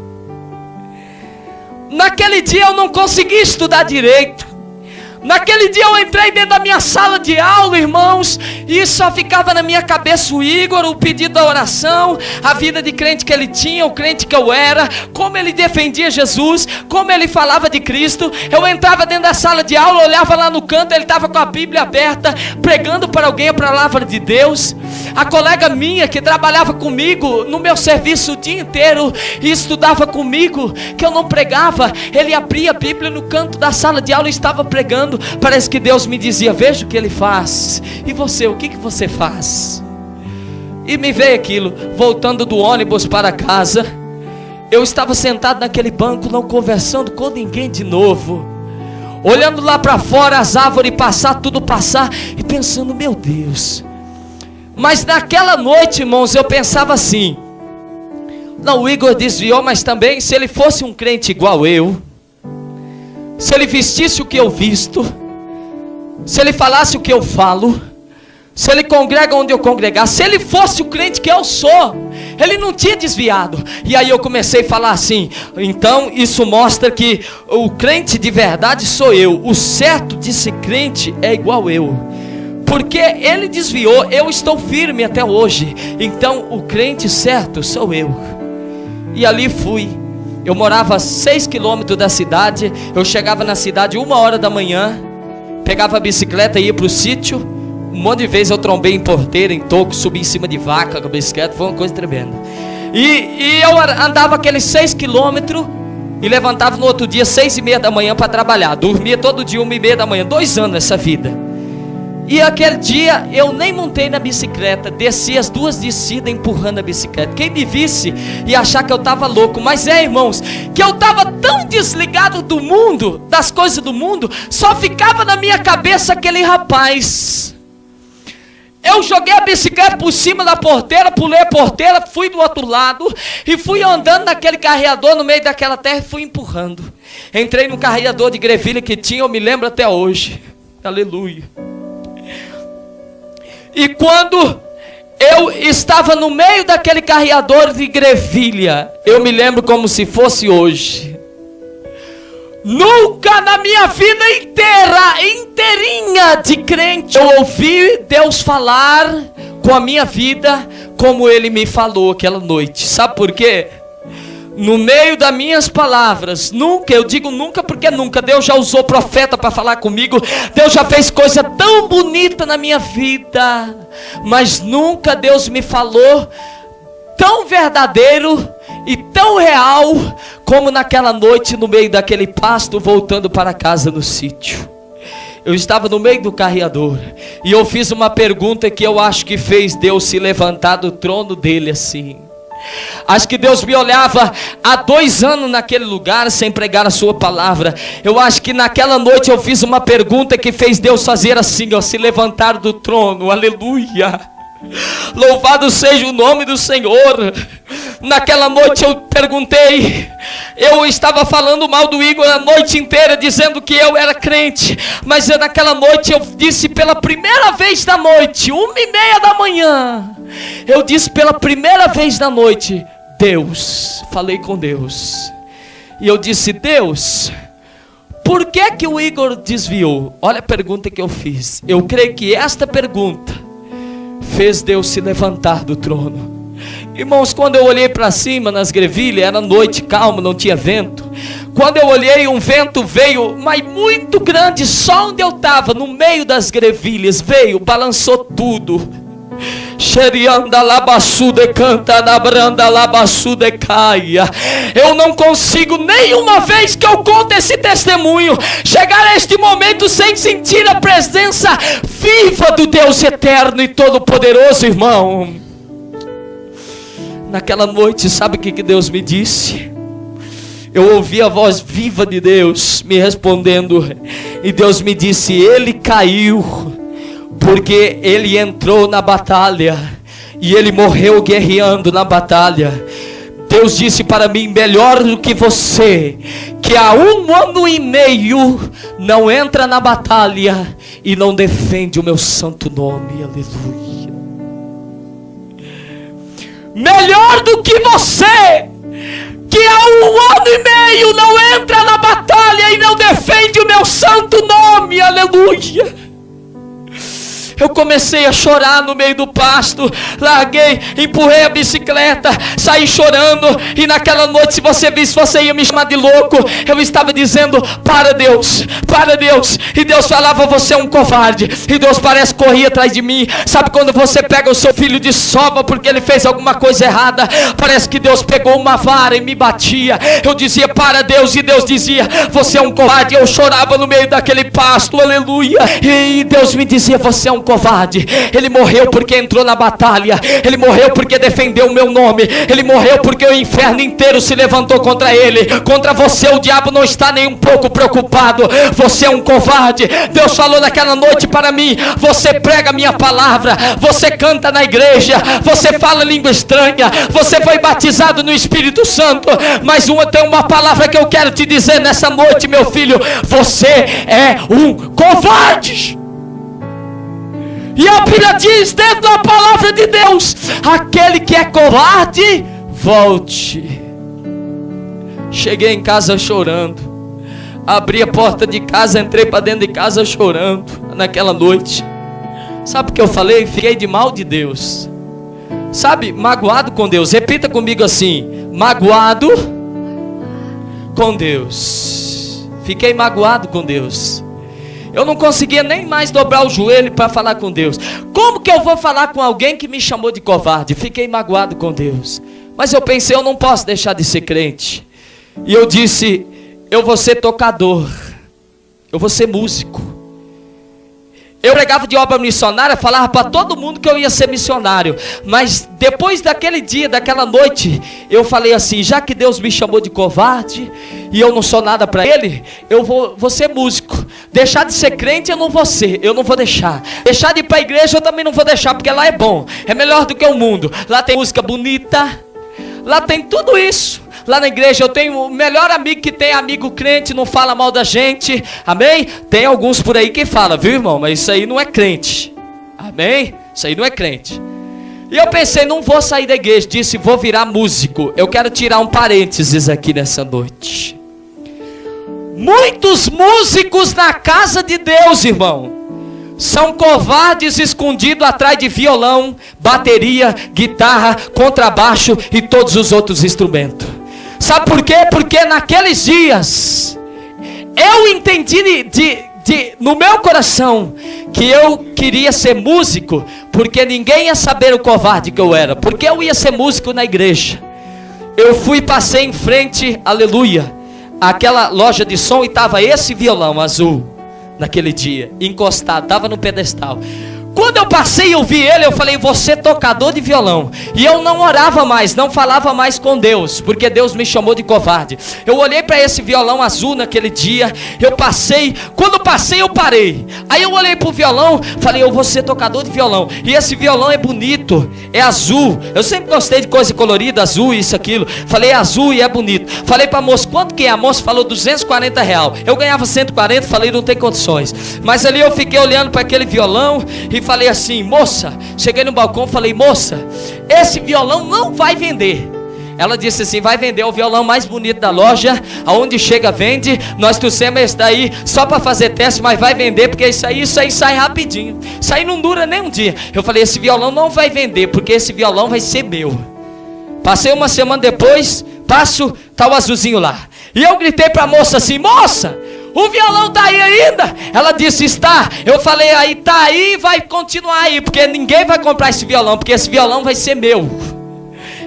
Naquele dia eu não consegui estudar direito. Naquele dia eu entrei dentro da minha sala de aula, irmãos, e só ficava na minha cabeça o Igor, o pedido da oração, a vida de crente que ele tinha, o crente que eu era, como ele defendia Jesus, como ele falava de Cristo. Eu entrava dentro da sala de aula, olhava lá no canto, ele estava com a Bíblia aberta, pregando para alguém a palavra de Deus. A colega minha que trabalhava comigo no meu serviço o dia inteiro e estudava comigo, que eu não pregava, ele abria a Bíblia no canto da sala de aula e estava pregando. Parece que Deus me dizia: veja o que ele faz. E você, o que você faz? E me veio aquilo. Voltando do ônibus para casa, eu estava sentado naquele banco, não conversando com ninguém de novo, olhando lá para fora, as árvores passar, tudo passar, e pensando: meu Deus. Mas naquela noite, irmãos, eu pensava assim: não, o Igor desviou, mas também se ele fosse um crente igual eu, se ele vestisse o que eu visto, se ele falasse o que eu falo, se ele congrega onde eu congregar, se ele fosse o crente que eu sou, ele não tinha desviado. E aí eu comecei a falar assim: então isso mostra que o crente de verdade sou eu. O certo de ser crente é igual eu, porque ele desviou, eu estou firme até hoje. Então o crente certo sou eu. E ali fui. Eu morava a 6 quilômetros da cidade. Eu chegava na cidade 1h da manhã, pegava a bicicleta e ia para o sítio. Um monte de vezes eu trombei em porteira, em toco, subi em cima de vaca com a bicicleta. Foi uma coisa tremenda. E eu andava aqueles 6 quilômetros e levantava no outro dia 6h30 da manhã para trabalhar. Dormia todo dia 1h30 da manhã. 2 anos essa vida. E aquele dia eu nem montei na bicicleta, desci as 2 descidas empurrando a bicicleta. Quem me visse ia achar que eu estava louco. Mas irmãos, que eu estava tão desligado do mundo, das coisas do mundo, só ficava na minha cabeça aquele rapaz. Eu joguei a bicicleta por cima da porteira, pulei a porteira, fui do outro lado e fui andando naquele carreador no meio daquela terra e fui empurrando. Entrei no carreador de grevilha que tinha, eu me lembro até hoje. Aleluia. E quando eu estava no meio daquele carreador de grevilha, eu me lembro como se fosse hoje. Nunca na minha vida inteirinha de crente, eu ouvi Deus falar com a minha vida como Ele me falou aquela noite. Sabe por quê? No meio das minhas palavras, nunca, eu digo nunca porque nunca, Deus já usou profeta para falar comigo, Deus já fez coisa tão bonita na minha vida, mas nunca Deus me falou tão verdadeiro e tão real como naquela noite no meio daquele pasto voltando para casa no sítio. Eu estava no meio do carreador e eu fiz uma pergunta que eu acho que fez Deus se levantar do trono dele assim. Acho que Deus me olhava há 2 anos naquele lugar sem pregar a sua palavra. Eu acho que naquela noite eu fiz uma pergunta que fez Deus fazer assim, ó, se levantar do trono. Aleluia. Louvado seja o nome do Senhor. Naquela noite eu perguntei, eu estava falando mal do Igor a noite inteira, dizendo que eu era crente, mas naquela noite eu disse pela primeira vez da noite, 1h30 da manhã, eu disse pela primeira vez da noite, Deus, falei com Deus, e eu disse, Deus, por que que o Igor desviou? Olha a pergunta que eu fiz. Eu creio que esta pergunta fez Deus se levantar do trono. Irmãos, quando eu olhei para cima nas grevilhas, era noite calma, não tinha vento. Quando eu olhei, um vento veio, mas muito grande, só onde eu estava, no meio das grevilhas, veio, balançou tudo. Eu não consigo nenhuma vez que eu conto esse testemunho chegar a este momento sem sentir a presença viva do Deus eterno e todo-poderoso, irmão. Naquela noite, sabe o que Deus me disse? Eu ouvi a voz viva de Deus me respondendo, e Deus me disse, ele caiu porque ele entrou na batalha e ele morreu guerreando na batalha. Deus disse para mim, melhor do que você, que há 1 ano e meio não entra na batalha e não defende o meu santo nome. Aleluia. Melhor do que você, que há 1 ano e meio não entra na batalha e não defende o meu santo nome. Aleluia. Eu comecei a chorar no meio do pasto, larguei, empurrei a bicicleta, saí chorando, e naquela noite, se você visse, você ia me chamar de louco. Eu estava dizendo, para Deus, e Deus falava, você é um covarde, e Deus parece correr atrás de mim. Sabe quando você pega o seu filho de sova porque ele fez alguma coisa errada? Parece que Deus pegou uma vara e me batia. Eu dizia, para Deus, e Deus dizia, você é um covarde. Eu chorava no meio daquele pasto, aleluia, e Deus me dizia, você é um covarde. Ele morreu porque entrou na batalha, ele morreu porque defendeu o meu nome, ele morreu porque o inferno inteiro se levantou contra ele. Contra você o diabo não está nem um pouco preocupado. Você é um covarde. Deus falou naquela noite para mim, você prega a minha palavra, você canta na igreja, você fala língua estranha, você foi batizado no Espírito Santo, mas tem uma palavra que eu quero te dizer nessa noite, meu filho, você é um covarde. E a Bíblia diz dentro da palavra de Deus, aquele que é covarde, volte. Cheguei em casa chorando, abri a porta de casa, entrei para dentro de casa chorando naquela noite. Sabe o que eu falei? Fiquei de mal de Deus. Sabe, magoado com Deus. Repita comigo assim, magoado com Deus. Fiquei magoado com Deus. Eu não conseguia nem mais dobrar o joelho para falar com Deus. Como que eu vou falar com alguém que me chamou de covarde? Fiquei magoado com Deus. Mas eu pensei, eu não posso deixar de ser crente. E eu disse, eu vou ser tocador, eu vou ser músico. Eu pregava de obra missionária, falava para todo mundo que eu ia ser missionário. Mas depois daquele dia, daquela noite, eu falei assim, já que Deus me chamou de covarde e eu não sou nada para Ele, eu vou ser músico. Deixar de ser crente eu não vou ser, eu não vou deixar. Deixar de ir para a igreja eu também não vou deixar, porque lá é bom, é melhor do que o mundo. Lá tem música bonita, lá tem tudo isso. Lá na igreja eu tenho o melhor amigo que tem, amigo crente, não fala mal da gente, amém? Tem alguns por aí que falam, viu, irmão? Mas isso aí não é crente, amém? Isso aí não é crente. E eu pensei, não vou sair da igreja, disse, vou virar músico. Eu quero tirar um parênteses aqui nessa noite. Muitos músicos na casa de Deus, irmão, são covardes escondidos atrás de violão, bateria, guitarra, contrabaixo e todos os outros instrumentos. Sabe por quê? Porque naqueles dias eu entendi no meu coração que eu queria ser músico, porque ninguém ia saber o covarde que eu era, porque eu ia ser músico na igreja. Eu passei em frente, aleluia, àquela loja de som e estava esse violão azul naquele dia, encostado, estava no pedestal. Quando eu passei e eu vi ele, eu falei, você tocador de violão. E eu não orava mais, não falava mais com Deus, porque Deus me chamou de covarde. Eu olhei para esse violão azul naquele dia, eu passei, quando eu passei eu parei. Aí eu olhei para o violão, falei, eu vou ser tocador de violão. E esse violão é bonito, é azul. Eu sempre gostei de coisa colorida, azul, isso, aquilo. Falei, é azul e é bonito. Falei para a moça, quanto que é? A moça falou R$240. Eu ganhava 140, falei, não tem condições. Mas ali eu fiquei olhando para aquele violão e falei assim, moça, cheguei no balcão, falei, moça, esse violão não vai vender. Ela disse assim, vai vender o violão mais bonito da loja, aonde chega vende, nós trouxemos esse daí só para fazer teste, mas vai vender, porque isso aí sai rapidinho, isso aí não dura nem um dia. Eu falei, esse violão não vai vender, porque esse violão vai ser meu. Passei uma semana depois, tá o azulzinho lá, e eu gritei para a moça assim, moça, o violão está aí ainda? Ela disse, está. Eu falei, aí está aí, vai continuar aí, porque ninguém vai comprar esse violão, porque esse violão vai ser meu.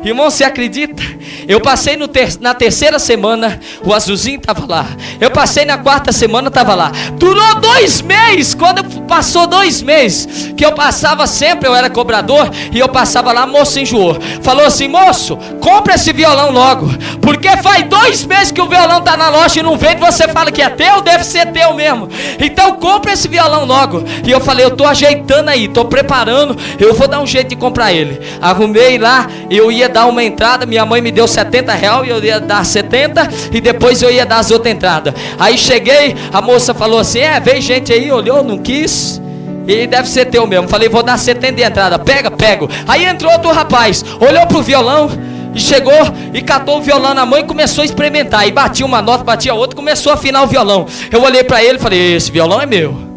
Irmão, você acredita? Eu passei na terceira semana, o azulzinho estava lá. Eu passei na quarta semana, estava lá. Durou 2 meses. Quando passou 2 meses, que eu passava sempre, eu era cobrador, e eu passava lá, a moça enjoou. Falou assim, moço, compra esse violão logo, porque faz 2 meses que o violão está na loja e não vende, você fala que é teu, deve ser teu mesmo. Então compra esse violão logo. E eu falei, eu estou ajeitando aí, estou preparando, eu vou dar um jeito de comprar ele. Arrumei lá, eu ia dar uma entrada, minha mãe me deu R$70, eu ia dar 70 e depois eu ia dar as outras entradas. Aí cheguei, a moça falou assim, veio gente aí, olhou, não quis, e deve ser teu mesmo. Falei, vou dar 70 de entrada, pego. Aí entrou outro rapaz, olhou pro violão e chegou e catou o violão na mão e começou a experimentar, e batia uma nota, batia outra, começou a afinar o violão. Eu olhei pra ele e falei, esse violão é meu.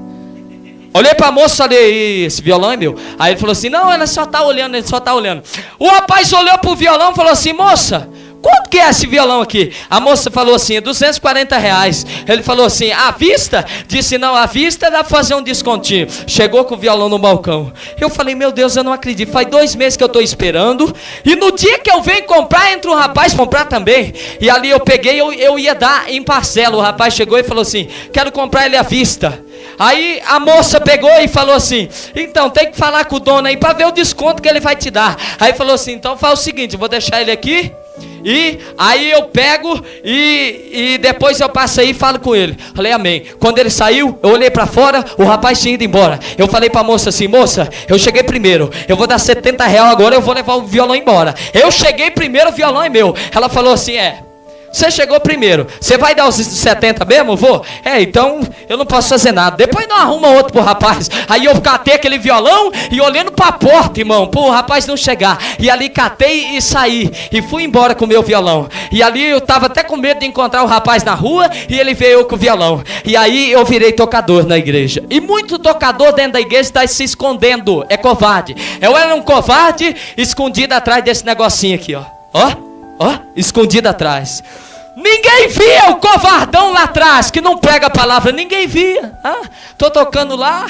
Olhei para a moça e falei, esse violão é meu. Aí ele falou assim, não, ele só está olhando. O rapaz olhou para o violão e falou assim, moça, quanto que é esse violão aqui? A moça falou assim, R$240. Ele falou assim, à vista? Disse, não, à vista dá para fazer um descontinho. Chegou com o violão no balcão. Eu falei, meu Deus, eu não acredito. Faz 2 meses que eu estou esperando. E no dia que eu venho comprar, entra um rapaz comprar também. E ali eu peguei, eu ia dar em parcela. O rapaz chegou e falou assim, quero comprar ele à vista. Aí a moça pegou e falou assim, então tem que falar com o dono aí para ver o desconto que ele vai te dar. Aí falou assim, então faz o seguinte, eu vou deixar ele aqui, e aí eu pego e depois eu passo aí e falo com ele. Falei, amém. Quando ele saiu, eu olhei para fora, o rapaz tinha ido embora. Eu falei para a moça assim, moça, eu cheguei primeiro, eu vou dar R$70 agora, eu vou levar o violão embora. Eu cheguei primeiro, o violão é meu. Ela falou assim, você chegou primeiro, você vai dar os 70 mesmo? Vou? Então eu não posso fazer nada. Depois não arruma outro pro rapaz. Aí eu catei aquele violão e olhando pra porta, irmão, pro rapaz não chegar. E ali catei e saí. E fui embora com o meu violão. E ali eu tava até com medo de encontrar o rapaz na rua e ele veio com o violão. E aí eu virei tocador na igreja. E muito tocador dentro da igreja está se escondendo. É covarde. Eu era um covarde escondido atrás desse negocinho aqui, ó, escondido atrás. Ninguém via o covardão lá atrás, que não prega a palavra, ninguém via. Tô tocando lá,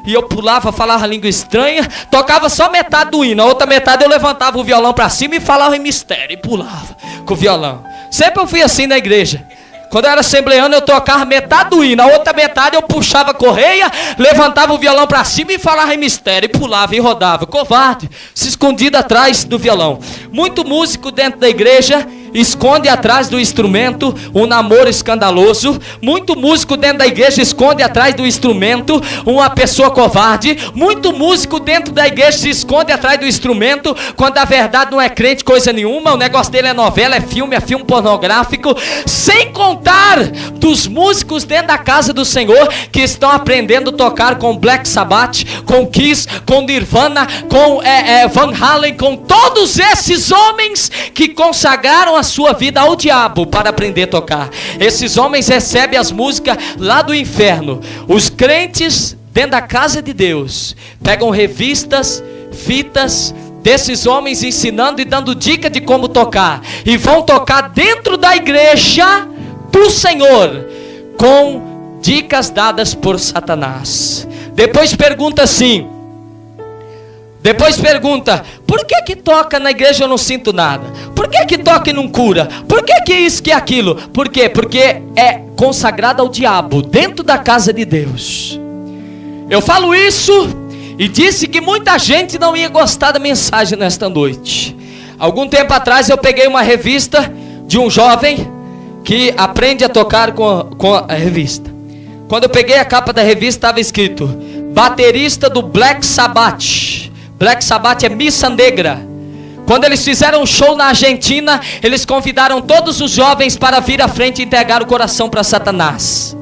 e eu pulava, falava língua estranha, tocava só metade do hino, a outra metade eu levantava o violão para cima e falava em mistério, e pulava com o violão. Sempre eu fui assim na igreja, Quando eu era assembleano, eu tocava metade do hino, a outra metade eu puxava a correia, levantava o violão para cima e falava em mistério, e pulava e rodava. Covarde, se escondido atrás do violão. Muito músico dentro da igreja esconde atrás do instrumento um namoro escandaloso. Muito músico dentro da igreja esconde atrás do instrumento uma pessoa covarde. Muito músico dentro da igreja se esconde atrás do instrumento, quando a verdade não é crente coisa nenhuma. O negócio dele é novela, é filme pornográfico. Sem contar dos músicos dentro da casa do Senhor que estão aprendendo a tocar com Black Sabbath, com Kiss, com Nirvana, com Van Halen, com todos esses homens que consagraram a sua vida ao diabo para aprender a tocar. Esses homens recebem as músicas lá do inferno. Os crentes dentro da casa de Deus pegam revistas, fitas desses homens ensinando e dando dica de como tocar, e vão tocar dentro da igreja do Senhor com dicas dadas por Satanás. Depois pergunta assim, por que toca na igreja eu não sinto nada? Por que toca e não cura? Por que isso, que aquilo? Por quê? Porque é consagrado ao diabo dentro da casa de Deus. Eu falo isso e disse que muita gente não ia gostar da mensagem nesta noite. Algum tempo atrás eu peguei uma revista de um jovem que aprende a tocar com a revista. Quando eu peguei a capa da revista, estava escrito: baterista do Black Sabbath. Black Sabbath é missa negra. Quando eles fizeram um show na Argentina, eles convidaram todos os jovens para vir à frente e entregar o coração para Satanás.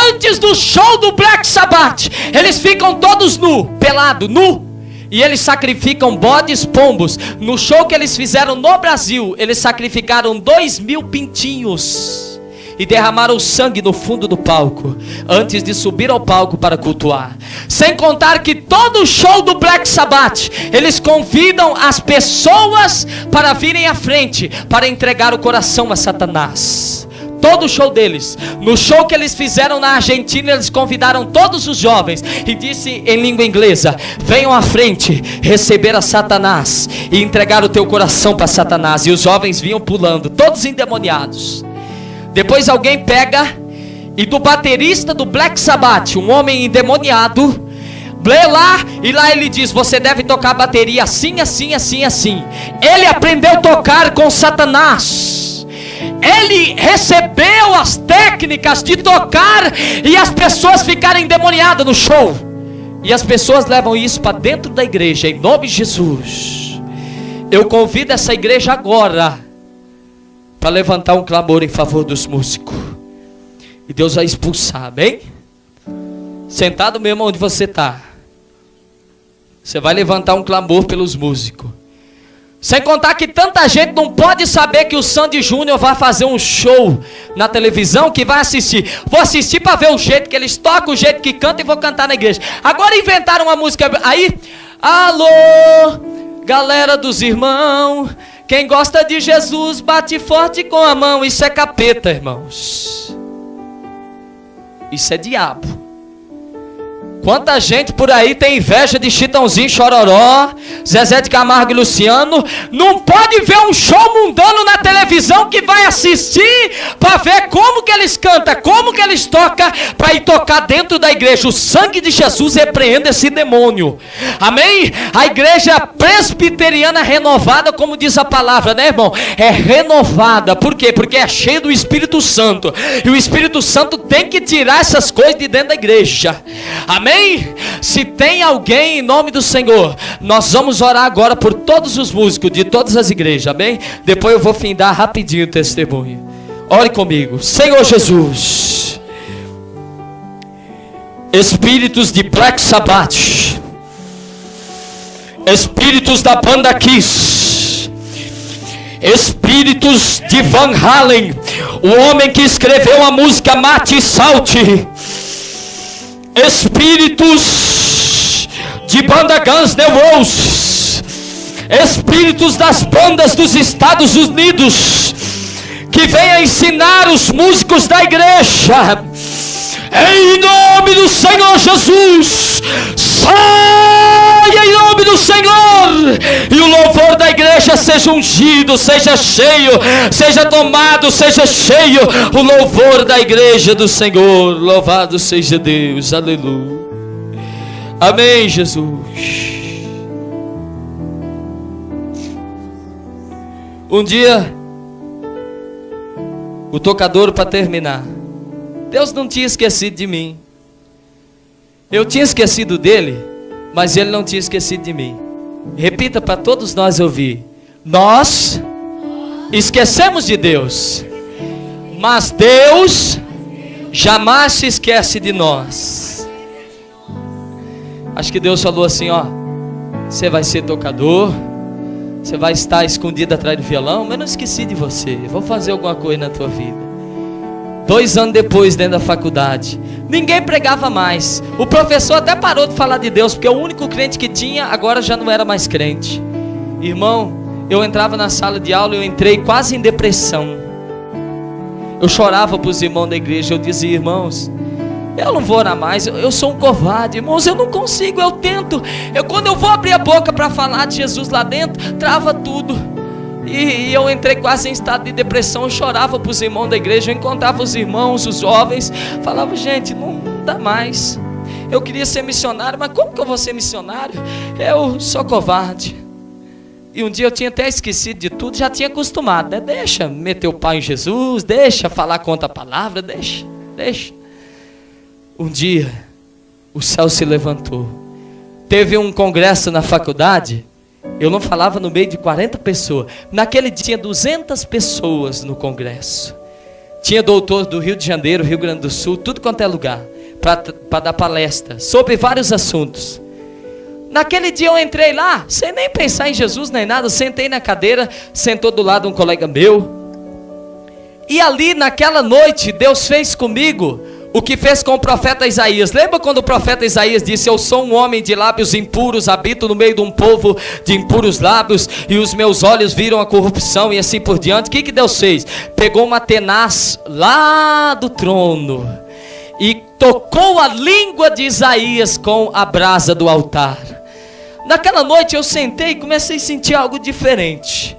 Antes do show do Black Sabbath, eles ficam todos pelado, nu. E eles sacrificam bodes, pombos. No show que eles fizeram no Brasil, eles sacrificaram 2.000 pintinhos e derramaram sangue no fundo do palco, antes de subir ao palco para cultuar. Sem contar que todo o show do Black Sabbath, eles convidam as pessoas para virem à frente, para entregar o coração a Satanás. Todo o show deles. No show que eles fizeram na Argentina, eles convidaram todos os jovens e disse em língua inglesa: venham à frente receber a Satanás e entregar o teu coração para Satanás. E os jovens vinham pulando, todos endemoniados. Depois alguém pega e do baterista do Black Sabbath, um homem endemoniado, lê lá, e lá ele diz: você deve tocar bateria assim, assim, assim, assim. Ele aprendeu a tocar com Satanás. Ele recebeu as técnicas de tocar e as pessoas ficarem endemoniadas no show. E as pessoas levam isso para dentro da igreja, em nome de Jesus. Eu convido essa igreja agora para levantar um clamor em favor dos músicos. E Deus vai expulsar, amém? Sentado mesmo onde você está, você vai levantar um clamor pelos músicos. Sem contar que tanta gente não pode saber que o Sandy Júnior vai fazer um show na televisão, que vai assistir. Vou assistir para ver o jeito que eles tocam, o jeito que cantam, e vou cantar na igreja. Agora inventaram uma música aí. Alô, galera dos irmãos, quem gosta de Jesus bate forte com a mão. Isso é capeta, irmãos. Isso é diabo. Quanta gente por aí tem inveja de Chitãozinho, Chororó, Zezé de Camargo e Luciano. Não pode ver um show mundano na televisão que vai assistir para ver como que eles cantam, como que eles tocam, para ir tocar dentro da igreja. O sangue de Jesus repreende esse demônio. Amém? A igreja presbiteriana renovada, como diz a palavra, né, irmão? É renovada. Por quê? Porque é cheio do Espírito Santo. E o Espírito Santo tem que tirar essas coisas de dentro da igreja. Amém? Se tem alguém, em nome do Senhor, nós vamos orar agora por todos os músicos de todas as igrejas, amém? Depois eu vou findar rapidinho o testemunho. Ore comigo. Senhor Jesus, espíritos de Black Sabbath, espíritos da banda Kiss, espíritos de Van Halen, o homem que escreveu a música Mate Salte, espíritos de banda Guns N' Roses, espíritos das bandas dos Estados Unidos, que venham ensinar os músicos da igreja, em nome do Senhor Jesus, saia em nome do Senhor, e o louvor da igreja seja ungido, seja cheio, seja tomado, seja cheio o louvor da igreja do Senhor. Louvado seja Deus, aleluia. Amém, Jesus. Um dia, o tocador, para terminar, Deus não tinha esquecido de mim. Eu tinha esquecido dele, mas ele não tinha esquecido de mim. Repita para todos nós ouvir. Nós esquecemos de Deus, mas Deus jamais se esquece de nós. Acho que Deus falou assim, ó, você vai ser tocador, você vai estar escondido atrás do violão, mas eu não esqueci de você, vou fazer alguma coisa na tua vida. 2 anos depois, dentro da faculdade, ninguém pregava mais. O professor até parou de falar de Deus, porque o único crente que tinha, agora já não era mais crente. Irmão, eu entrava na sala de aula, eu entrei quase em depressão. Eu chorava para os irmãos da igreja, eu dizia, irmãos, eu não vou orar mais, eu sou um covarde, irmãos, eu não consigo, eu tento. Quando eu vou abrir a boca para falar de Jesus lá dentro, trava tudo. E eu entrei quase em estado de depressão, eu chorava para os irmãos da igreja, eu encontrava os irmãos, os jovens, falava, gente, não dá mais. Eu queria ser missionário, mas como que eu vou ser missionário? Eu sou covarde. E um dia eu tinha até esquecido de tudo, já tinha acostumado, né? Deixa meter o pau em Jesus, deixa falar contra a palavra, deixa. Um dia, o céu se levantou. Teve um congresso na faculdade. Eu não falava no meio de 40 pessoas. Naquele dia tinha 200 pessoas no congresso. Tinha doutor do Rio de Janeiro, Rio Grande do Sul, tudo quanto é lugar, para dar palestra sobre vários assuntos. Naquele dia eu entrei lá, sem nem pensar em Jesus nem nada, sentei na cadeira, sentou do lado um colega meu. E ali naquela noite Deus fez comigo o que fez com o profeta Isaías. Lembra quando o profeta Isaías disse, eu sou um homem de lábios impuros, habito no meio de um povo de impuros lábios, e os meus olhos viram a corrupção, e assim por diante. O que Deus fez? Pegou uma tenaz lá do trono e tocou a língua de Isaías com a brasa do altar. Naquela noite eu sentei e comecei a sentir algo diferente.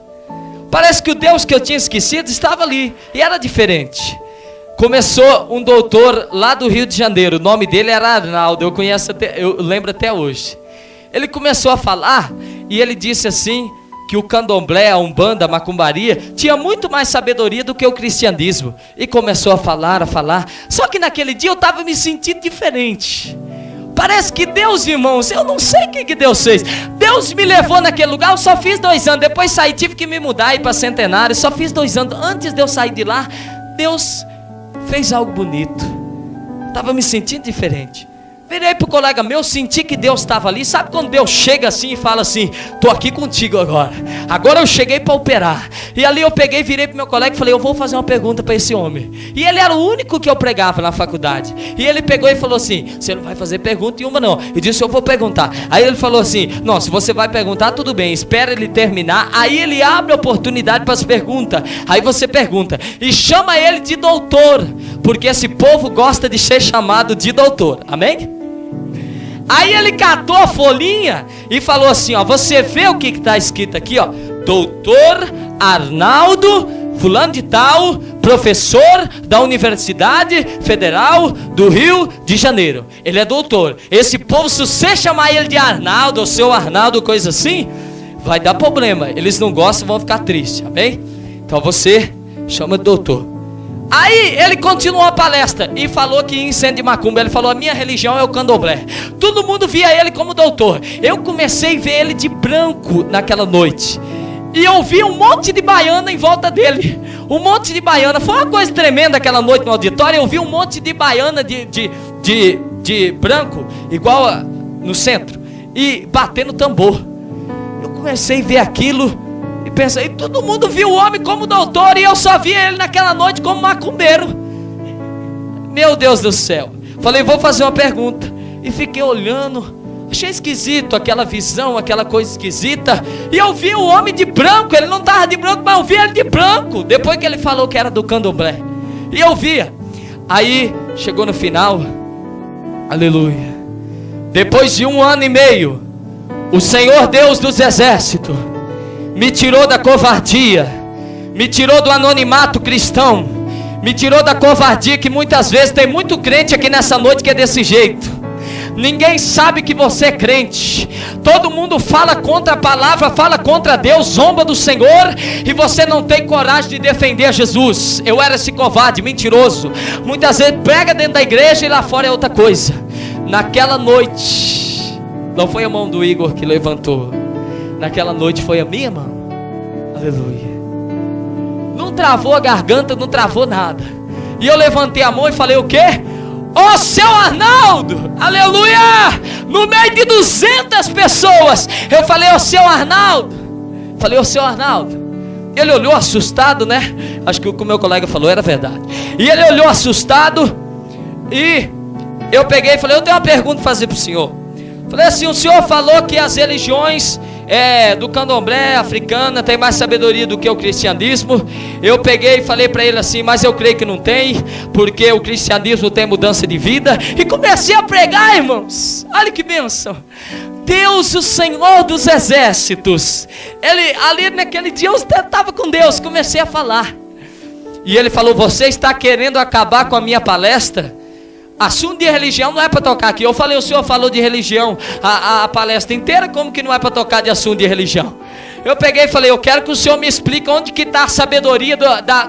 Parece que o Deus que eu tinha esquecido estava ali, e era diferente. Começou um doutor lá do Rio de Janeiro, o nome dele era Arnaldo, eu lembro até hoje. Ele começou a falar e ele disse assim, que o candomblé, a umbanda, a macumbaria, tinha muito mais sabedoria do que o cristianismo. E começou a falar, só que naquele dia eu estava me sentindo diferente. Parece que Deus, irmãos, eu não sei o que Deus fez. Deus me levou naquele lugar, eu só fiz 2 anos, depois saí, tive que me mudar e ir para Centenário, só fiz 2 anos. Antes de eu sair de lá, Deus fez algo bonito. Estava me sentindo diferente. Virei para o colega meu, senti que Deus estava ali. Sabe quando Deus chega assim e fala assim, estou aqui contigo agora. Agora eu cheguei para operar. E ali eu peguei, virei para o meu colega e falei, eu vou fazer uma pergunta para esse homem. E ele era o único que eu pregava na faculdade. E ele pegou e falou assim, você não vai fazer pergunta nenhuma não. E disse, eu vou perguntar. Aí ele falou assim, não, se você vai perguntar, tudo bem, espera ele terminar. Aí ele abre a oportunidade para as perguntas. Aí você pergunta. E chama ele de doutor, porque esse povo gosta de ser chamado de doutor. Amém? Aí ele catou a folhinha e falou assim, ó, você vê o que está escrito aqui, ó, doutor Arnaldo, fulano de tal, professor da Universidade Federal do Rio de Janeiro. Ele é doutor. Esse povo, se você chamar ele de Arnaldo, ou seu Arnaldo, coisa assim, vai dar problema. Eles não gostam, vão ficar tristes, amém? Então você chama de doutor. Aí ele continuou a palestra e falou que em centro de macumba, ele falou, a minha religião é o candomblé. Todo mundo via ele como doutor. Eu comecei a ver ele de branco naquela noite. E eu vi um monte de baiana em volta dele. Um monte de baiana. Foi uma coisa tremenda aquela noite no auditório. Eu vi um monte de baiana de branco, igual no centro, e batendo tambor. Eu comecei a ver aquilo e pensei, todo mundo viu o homem como doutor, e eu só via ele naquela noite como macumbeiro. Meu Deus do céu. Falei, vou fazer uma pergunta. E fiquei olhando. Achei esquisito aquela visão, aquela coisa esquisita. E eu vi o homem de branco. Ele não estava de branco, mas eu vi ele de branco. Depois que ele falou que era do candomblé. E eu via. Aí chegou no final. Aleluia. Depois de 1 ano e meio, o Senhor Deus dos Exércitos me tirou da covardia, me tirou do anonimato cristão, me tirou da covardia que muitas vezes tem muito crente aqui nessa noite que é desse jeito. Ninguém sabe que você é crente. Todo mundo fala contra a palavra, fala contra Deus, zomba do Senhor, e você não tem coragem de defender Jesus. Eu era esse covarde, mentiroso. Muitas vezes prega dentro da igreja e lá fora é outra coisa. Naquela noite, não foi a mão do Igor que levantou. Naquela noite foi a minha mão. Aleluia. Não travou a garganta, não travou nada. E eu levantei a mão e falei o quê? Ô seu Arnaldo, aleluia, no meio de 200 pessoas, eu falei, ô seu Arnaldo, ele olhou assustado, né, acho que o que o meu colega falou era verdade, e ele olhou assustado, e eu peguei e falei, eu tenho uma pergunta para fazer para o senhor. Falei assim, o senhor falou que as religiões do candomblé africana tem mais sabedoria do que o cristianismo. Eu peguei e falei para ele assim, mas eu creio que não tem, porque o cristianismo tem mudança de vida. E comecei a pregar, irmãos. Olha que bênção. Deus, o Senhor dos exércitos, ele ali naquele dia eu estava com Deus, comecei a falar. E ele falou, você está querendo acabar com a minha palestra? Assunto de religião não é para tocar aqui. Eu falei, o senhor falou de religião a palestra inteira, como que não é para tocar de assunto de religião? Eu peguei e falei, eu quero que o senhor me explique onde que está a sabedoria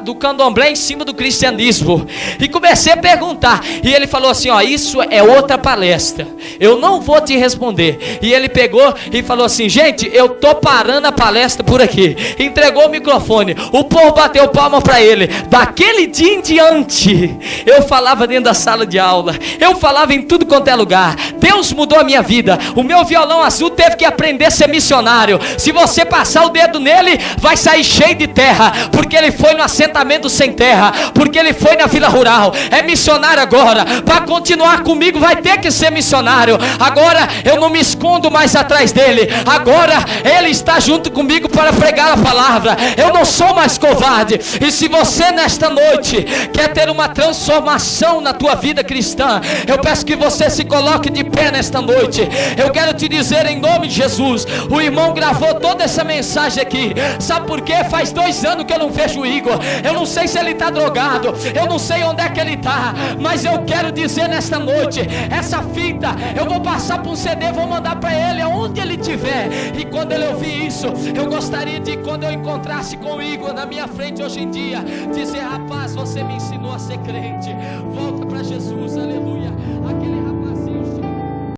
do candomblé em cima do cristianismo. E comecei a perguntar, e ele falou assim, ó, isso é outra palestra, eu não vou te responder. E ele pegou e falou assim, gente, eu tô parando a palestra por aqui. Entregou o microfone, o povo bateu palma para ele. Daquele dia em diante, eu falava dentro da sala de aula, eu falava em tudo quanto é lugar. Deus mudou a minha vida. O meu violão azul teve que aprender a ser missionário. Se você passar o dedo nele, vai sair cheio de terra, porque ele foi no assentamento sem terra, porque ele foi na vila rural. É missionário agora. Para continuar comigo vai ter que ser missionário. Agora eu não me escondo mais atrás dele. Agora ele está junto comigo para pregar a palavra. Eu não sou mais covarde. E se você nesta noite quer ter uma transformação na tua vida cristã, eu peço que você se coloque de pé nesta noite. Eu quero te dizer em nome de Jesus, o irmão gravou toda essa mensagem aqui. Sabe por quê? Faz 2 anos que eu não vejo o Igor. Eu não sei se ele está drogado, eu não sei onde é que ele está, mas eu quero dizer nesta noite, essa fita eu vou passar para um CD, vou mandar para ele aonde ele estiver. E quando ele ouvir isso, eu gostaria de, quando eu encontrasse com o Igor na minha frente hoje em dia, dizer, rapaz, você me ensinou a ser crente.